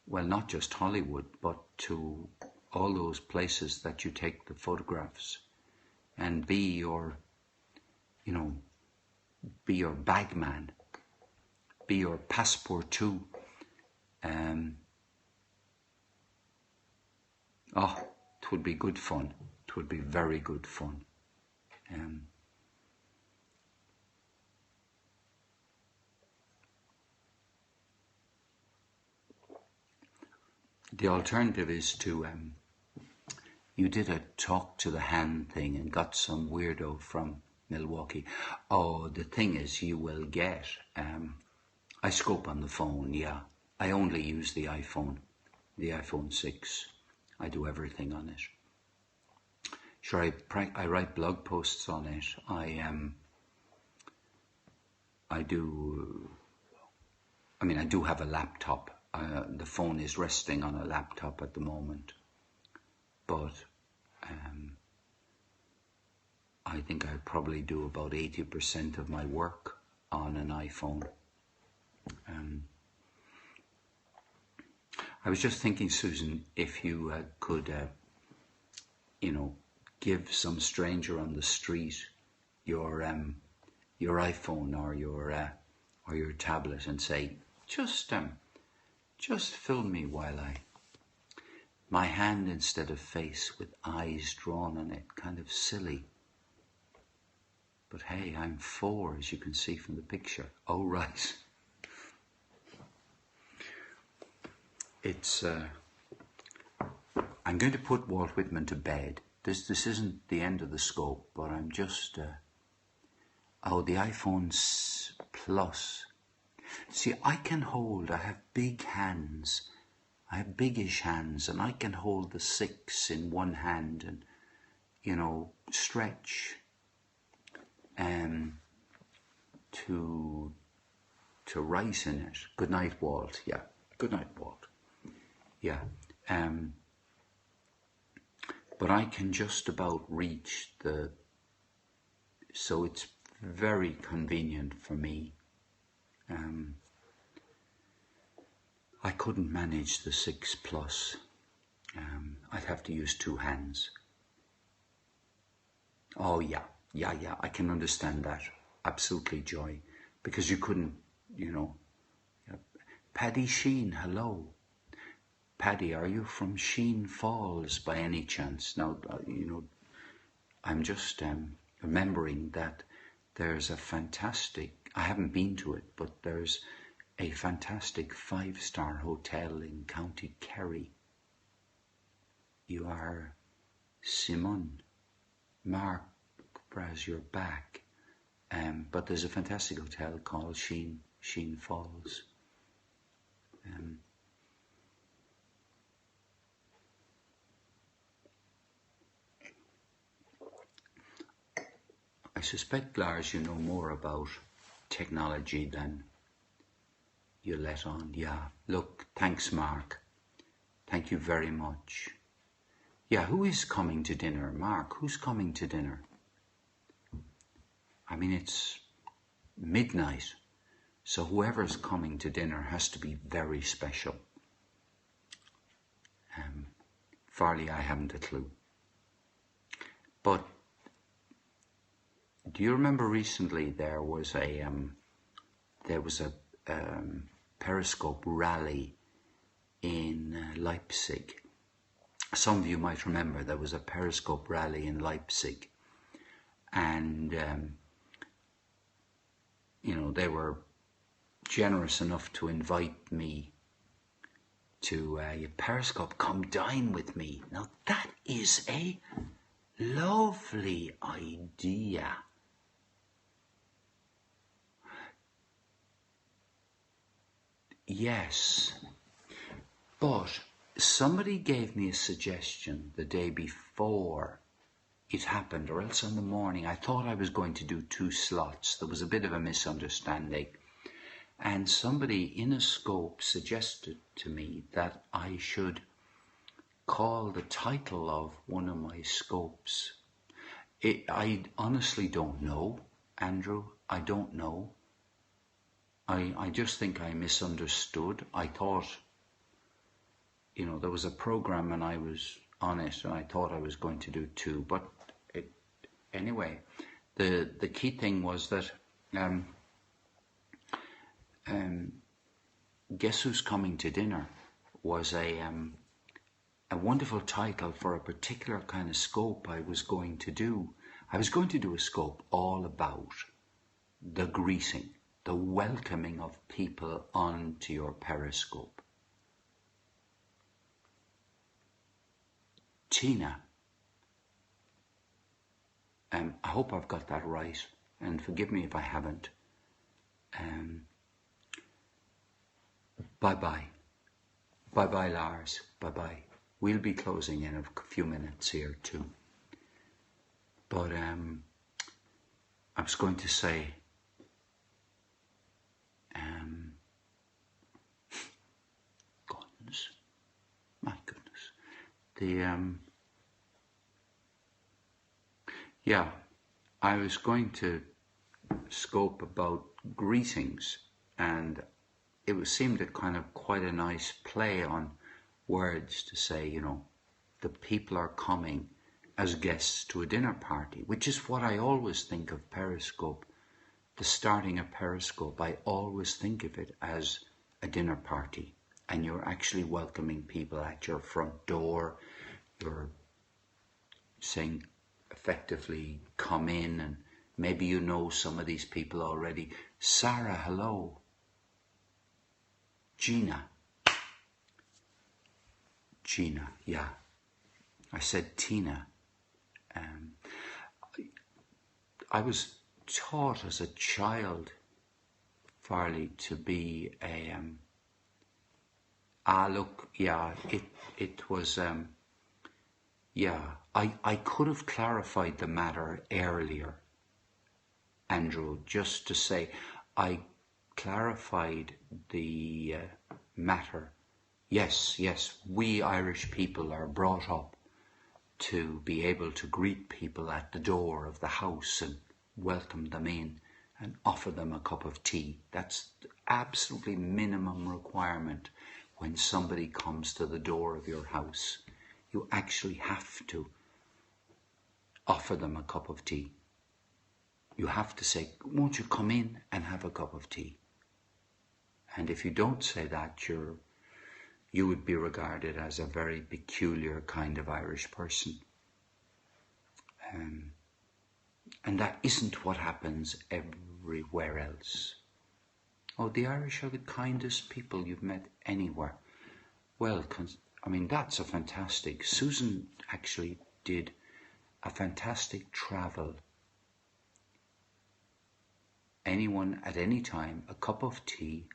well, not just Hollywood, but to all those places that you take the photographs, and be your bagman, be your passport too. It would be good fun. It would be very good fun. The alternative is to, you did a talk to the hand thing and got some weirdo from Milwaukee. Oh, the thing is, you will get, I scope on the phone, yeah. I only use the iPhone 6. I do everything on it. Sure, I write blog posts on it. I do have a laptop. The phone is resting on a laptop at the moment, but I think I probably do about 80% of my work on an iPhone. I was just thinking, Susan, if you could, give some stranger on the street your iPhone or your tablet and say, just film me while my hand instead of face with eyes drawn on it, kind of silly. But hey, I'm 4, as you can see from the picture. Oh, right. It's, I'm going to put Walt Whitman to bed. This isn't the end of the scope, but I'm just, the iPhone Plus. See, I have big hands. I have biggish hands, and I can hold the 6 in one hand and, stretch to write in it. Good night, Walt. Yeah. Good night, Walt. Yeah. But I can just about reach so it's very convenient for me. I couldn't manage the 6 Plus. I'd have to use 2 hands. Oh yeah, I can understand that. Absolutely, Joy. Because you couldn't, Paddy Sheen, hello. Paddy, are you from Sheen Falls by any chance? Now, I'm just remembering that there's a fantastic, I haven't been to it, but there's a fantastic 5-star hotel in County Kerry. You are Simon, Mark, as you're back. But there's a fantastic hotel called Sheen Falls. I suspect, Lars, you know more about technology than you let on. Yeah, look, thanks, Mark. Thank you very much. Yeah, who is coming to dinner? Mark, who's coming to dinner? I mean, it's midnight, so whoever's coming to dinner has to be very special. Farley, I haven't a clue. But do you remember recently there was a Periscope rally in Leipzig? Some of you might remember there was a Periscope rally in Leipzig, and they were generous enough to invite me to Periscope, come dine with me. Now that is a lovely idea. Yes, but somebody gave me a suggestion the day before it happened, or else in the morning. I thought I was going to do 2 slots. There was a bit of a misunderstanding. And somebody in a scope suggested to me that I should call the title of one of my scopes. I honestly don't know, Andrew. I don't know. I just think I misunderstood. I thought, there was a program and I was on it, and I thought I was going to do 2. But anyway, the key thing was that Guess Who's Coming to Dinner was a wonderful title for a particular kind of scope I was going to do. I was going to do a scope all about the greeting, the welcoming of people onto your Periscope. Tina. I hope I've got that right, and forgive me if I haven't. Bye-bye. Bye-bye, Lars. Bye-bye. We'll be closing in a few minutes here too. But I was going to say, goodness, my goodness. Yeah, I was going to scope about greetings, and it seemed a kind of quite a nice play on words to say, you know, the people are coming as guests to a dinner party, which is what I always think of Periscope. The starting a Periscope, I always think of it as a dinner party, and you're actually welcoming people at your front door. You're saying effectively, come in, and maybe you know some of these people already. Sarah, hello. Gina, yeah. I said Tina. I was taught as a child, Farley, to be a look, yeah, it was yeah, I could have clarified the matter earlier, Andrew, just to say I clarified the matter. Yes, we Irish people are brought up to be able to greet people at the door of the house and welcome them in and offer them a cup of tea. That's the absolutely minimum requirement when somebody comes to the door of your house. You actually have to offer them a cup of tea. You have to say, won't you come in and have a cup of tea? And if you don't say that, you would be regarded as a very peculiar kind of Irish person. And that isn't what happens everywhere else. Oh, the Irish are the kindest people you've met anywhere. Well, I mean, that's a fantastic... Susan actually did a fantastic travel. Anyone at any time, a cup of tea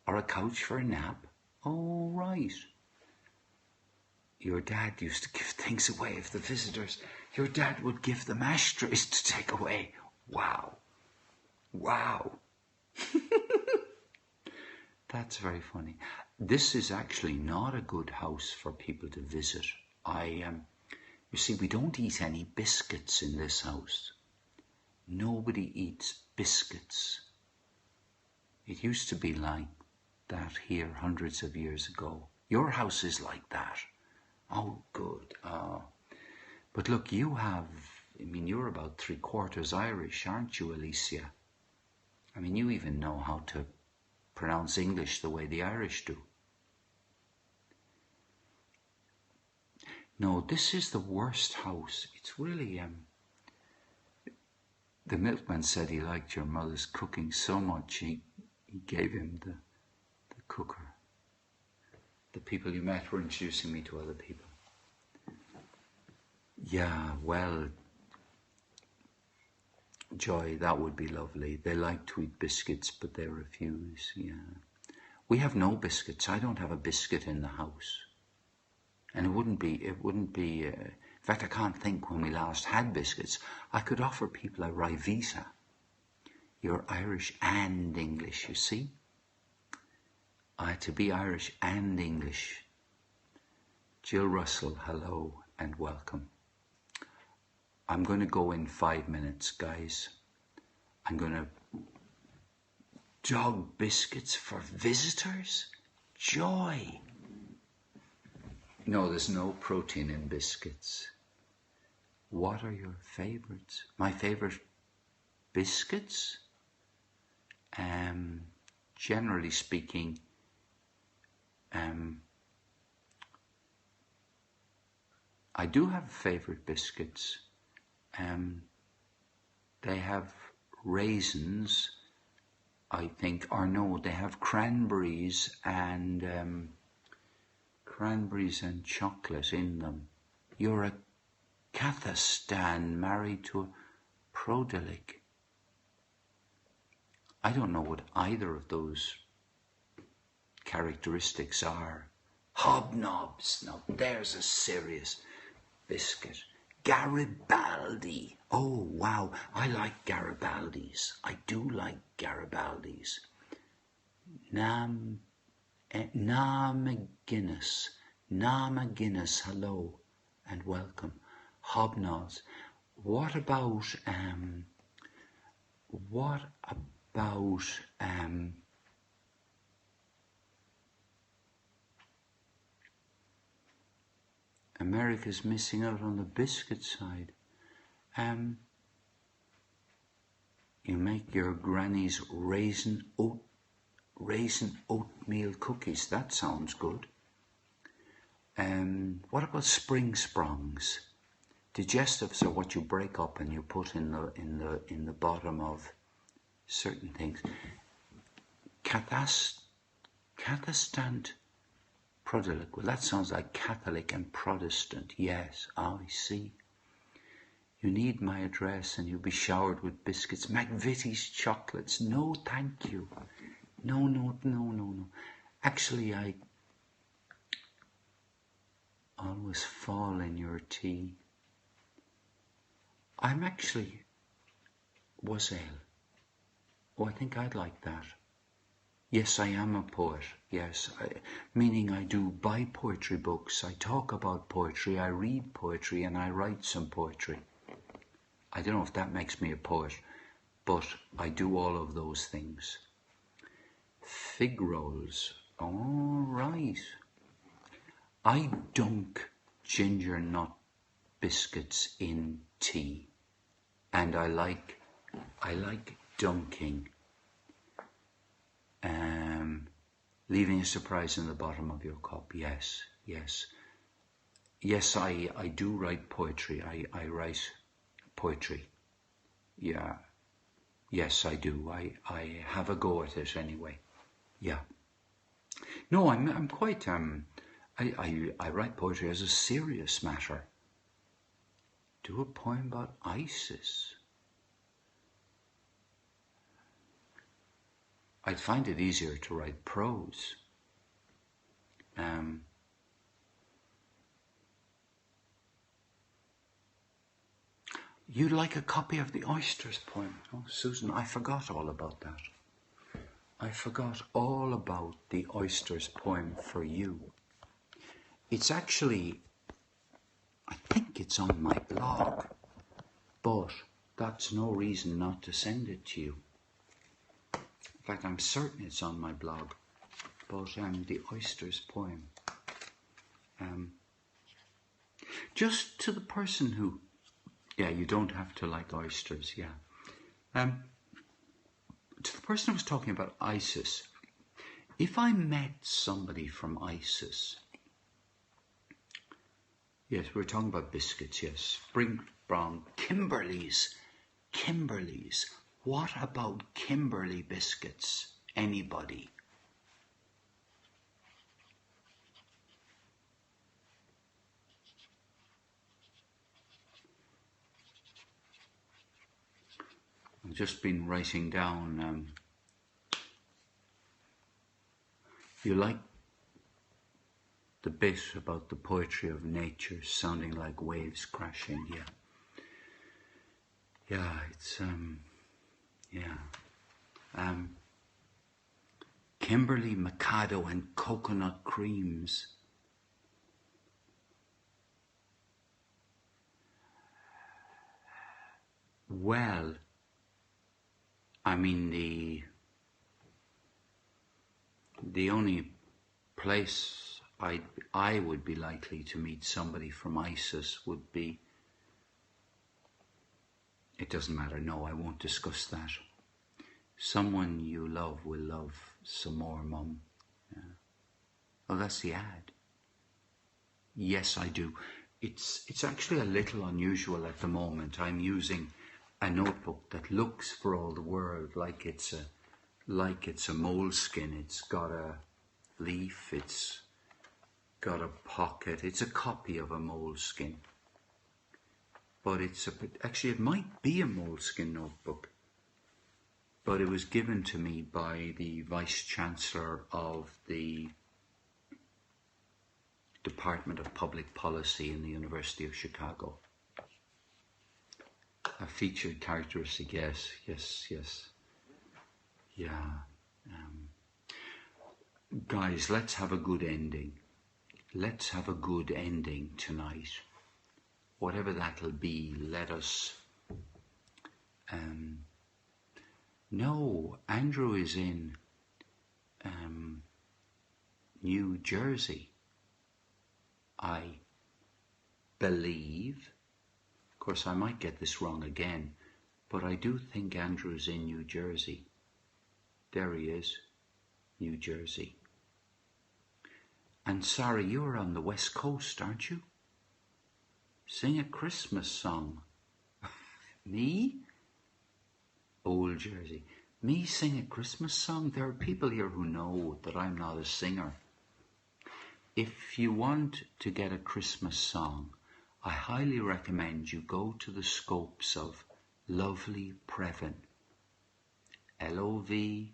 or a couch for a nap. Oh, right. Your dad used to give things away if the visitors... Your dad would give them ashtrays to take away. Wow. That's very funny. This is actually not a good house for people to visit. You see, we don't eat any biscuits in this house. Nobody eats biscuits. It used to be like that here hundreds of years ago. Your house is like that. Oh, good. But look, you have, I mean, you're about 3/4 Irish, aren't you, Alicia? I mean, you even know how to pronounce English the way the Irish do. No, this is the worst house. It's really, the milkman said he liked your mother's cooking so much, he gave him the cooker. The people you met were introducing me to other people. Yeah, well, Joy, that would be lovely. They like to eat biscuits, but they refuse, yeah. We have no biscuits. I don't have a biscuit in the house. And it wouldn't be, in fact, I can't think when we last had biscuits. I could offer people a Rivita. You're Irish and English, you see. To be Irish and English. Jill Russell, hello and welcome. I'm going to go in 5 minutes, guys. I'm going to dog biscuits for visitors? Joy! No, there's no protein in biscuits. What are your favorites? My favorite biscuits? Generally speaking, I do have favorite biscuits. They have raisins, I think, or no, they have cranberries and chocolate in them. You're a Kathastan married to a Prodelic. I don't know what either of those characteristics are. Hobnobs. Now there's a serious biscuit. Garibaldi. Oh wow, I like Garibaldis. I do like Garibaldis. Nam McGuinness. Na McGuinness, hello and welcome. Hobnobs. What about America's missing out on the biscuit side? You make your granny's raisin oatmeal cookies. That sounds good. What about spring sprongs? Digestives are what you break up and you put in the bottom of certain things. Cathastant Prodelic. Well, that sounds like Catholic and Protestant. Yes, I see. You need my address and you'll be showered with biscuits. McVitie's chocolates. No, thank you. No. Actually, I always fall in your tea. I'm actually was ale. Oh, I think I'd like that. Yes, I am a poet. Yes, meaning I do buy poetry books. I talk about poetry. I read poetry and I write some poetry. I don't know if that makes me a poet, but I do all of those things. Fig rolls. All right. I dunk ginger nut biscuits in tea, and I like dunking. Leaving a surprise in the bottom of your cup. Yes. I do write poetry. I write poetry. Yeah. Yes, I do. I have a go at it anyway. Yeah. No, I'm quite I write poetry as a serious matter. Do a poem about ISIS. I'd find it easier to write prose. You'd like a copy of the Oysters poem? Oh, Susan, I forgot all about that. I forgot all about the Oysters poem for you. It's actually, I think it's on my blog, but that's no reason not to send it to you. In fact, I'm certain it's on my blog, but the Oysters poem. Just to the person who, you don't have to like oysters, to the person who was talking about ISIS, if I met somebody from ISIS, yes, we're talking about biscuits, yes, spring brown, Kimberley's. What about Kimberley biscuits? Anybody? I've just been writing down, you like the bit about the poetry of nature sounding like waves crashing, it's, Kimberley, Mikado and coconut creams. Well, I mean, the only place I would be likely to meet somebody from ISIS would be, it doesn't matter, no, I won't discuss that. Someone you love will love some more, Mum. Yeah. Oh, that's the ad. Yes, I do. It's actually a little unusual at the moment. I'm using a notebook that looks for all the world like it's a moleskin. It's got a leaf, it's got a pocket. It's a copy of a moleskin. but actually it might be a moleskin notebook, but it was given to me by the Vice Chancellor of the Department of Public Policy in the University of Chicago. A featured characteristic, yes. Yeah. Guys, let's have a good ending. Let's have a good ending tonight. Whatever that'll be, let us... No, Andrew is in New Jersey, I believe. Of course, I might get this wrong again, but I do think Andrew's in New Jersey. There he is, New Jersey. And sorry, you're on the West Coast, aren't you? Sing a Christmas song. Me? Old Jersey. Me sing a Christmas song? There are people here who know that I'm not a singer. If you want to get a Christmas song, I highly recommend you go to the scopes of Lovely Previn. LOVELYPREVIN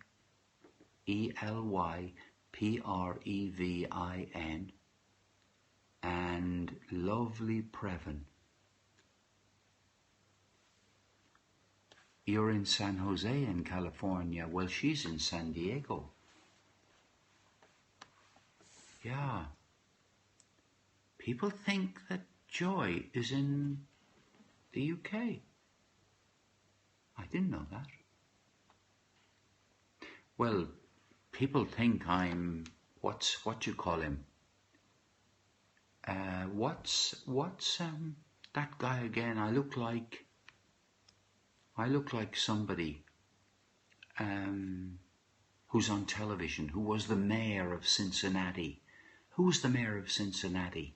and Lovely Previn. You're in San Jose in California. Well, she's in San Diego. Yeah. People think that Joy is in the UK. I didn't know that. Well, people think I'm what you call him? What's that guy again? I look like somebody who's on television, who was the mayor of Cincinnati. Who was the mayor of Cincinnati?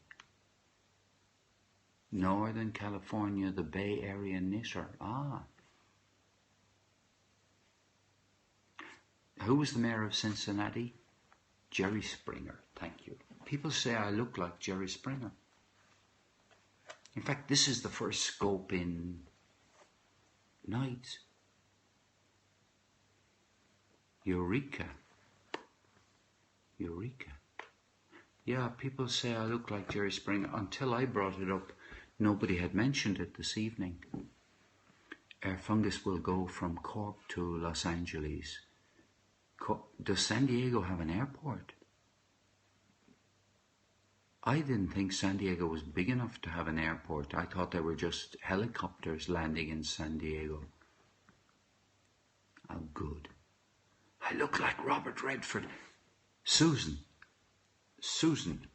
Northern California, the Bay Area knitter. Ah. Who was the mayor of Cincinnati? Jerry Springer. Thank you. People say I look like Jerry Springer. In fact, this is the first scope in night. Eureka. Yeah, people say I look like Jerry Springer. Until I brought it up, nobody had mentioned it this evening. Air Fungus will go from Cork to Los Angeles. Does San Diego have an airport? I didn't think San Diego was big enough to have an airport. I thought they were just helicopters landing in San Diego. How good. I look like Robert Redford. Susan,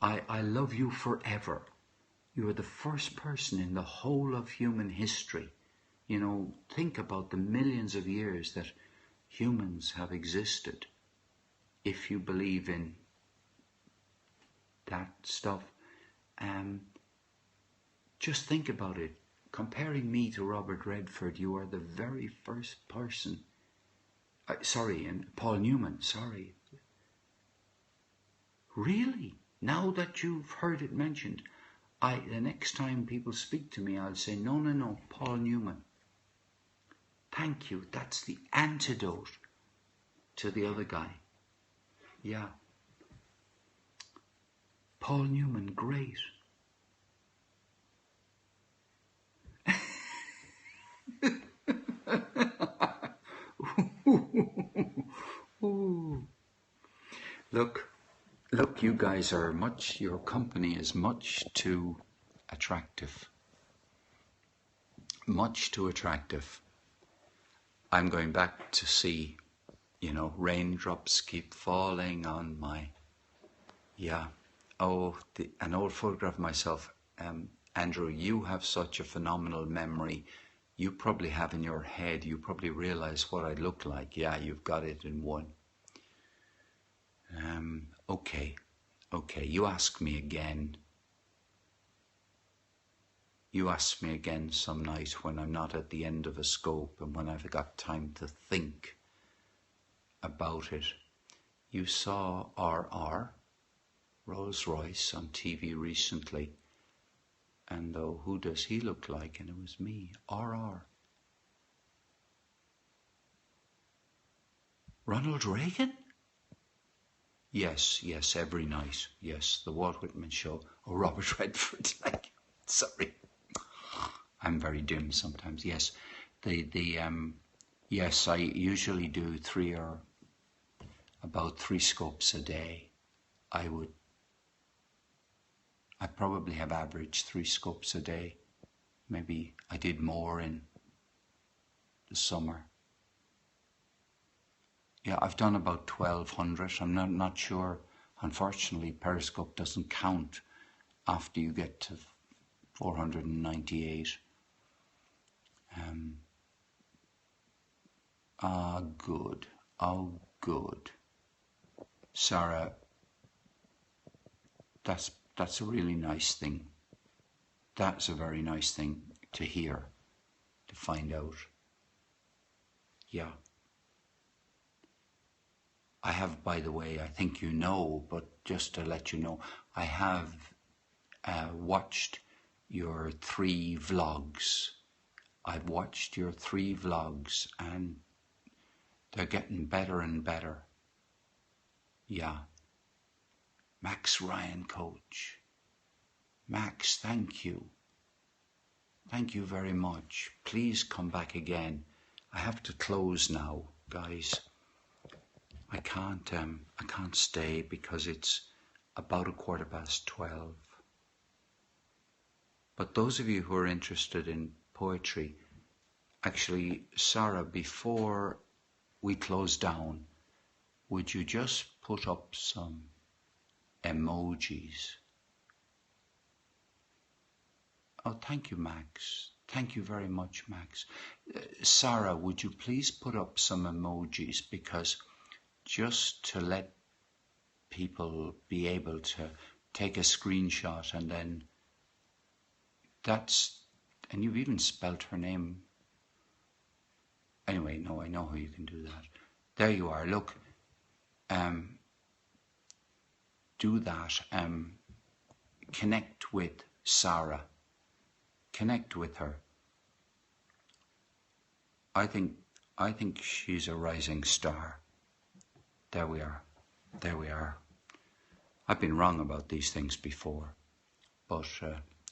I love you forever. You are the first person in the whole of human history. You know, think about the millions of years that humans have existed. If you believe in that stuff, just think about it. Comparing me to Robert Redford, you are the very first person. And Paul Newman, sorry. Really? Now that you've heard it mentioned, the next time people speak to me, I'll say, no, Paul Newman. Thank you. That's the antidote to the other guy. Yeah. Paul Newman, great. Look, you guys are your company is much too attractive. Much too attractive. I'm going back to see, raindrops keep falling on my, an old photograph of myself. Andrew, you have such a phenomenal memory. You probably have in your head, you probably realize what I look like. Yeah, you've got it in one. Okay, you ask me again. You ask me again some night when I'm not at the end of a scope and when I've got time to think about it. You saw RR, Rolls-Royce, on TV recently. And though, who does he look like? And it was me. R. Ronald Reagan? Yes, every night. Yes, the Walt Whitman Show. Oh, Robert Redford. Like, sorry, I'm very dim sometimes. Yes, yes, I usually do about 3 scopes a day. I probably have averaged 3 scopes a day. Maybe I did more in the summer. Yeah, I've done about 1,200. I'm not sure. Unfortunately, Periscope doesn't count after you get to 498. Good. Oh, good. Sarah, that's a really nice thing. That's a very nice thing to hear, to find out. Yeah. I have, by the way, I think you know, but just to let you know, I have watched your 3 vlogs. I've watched your 3 vlogs and they're getting better and better. Yeah. Max Ryan Coach. Max, thank you. Thank you very much. Please come back again. I have to close now, guys. I can't stay because it's about 12:15. But those of you who are interested in poetry, actually, Sarah, before we close down, would you just put up some emojis? Oh, thank you, Max. Thank you very much, Max. Sarah, would you please put up some emojis, because just to let people be able to take a screenshot, and then and you've even spelt her name. Anyway, no, I know how you can do that. There you are. Look, do that. Connect with Sarah. Connect with her. I think she's a rising star. There we are. There we are. I've been wrong about these things before, but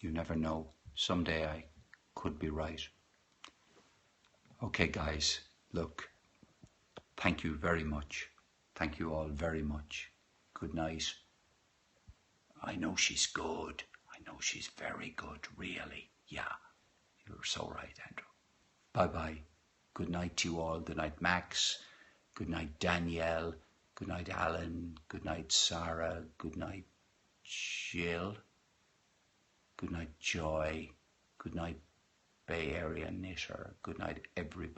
you never know. Someday I could be right. Okay, guys, look, thank you very much. Thank you all very much. Good night. I know she's good. I know she's very good, really. Yeah, you're so right, Andrew. Bye-bye. Good night to you all. Good night, Max. Good night, Danielle. Good night, Alan. Good night, Sarah. Good night, Jill. Good night, Joy. Good night, Bay Area Knitter. Good night, everybody.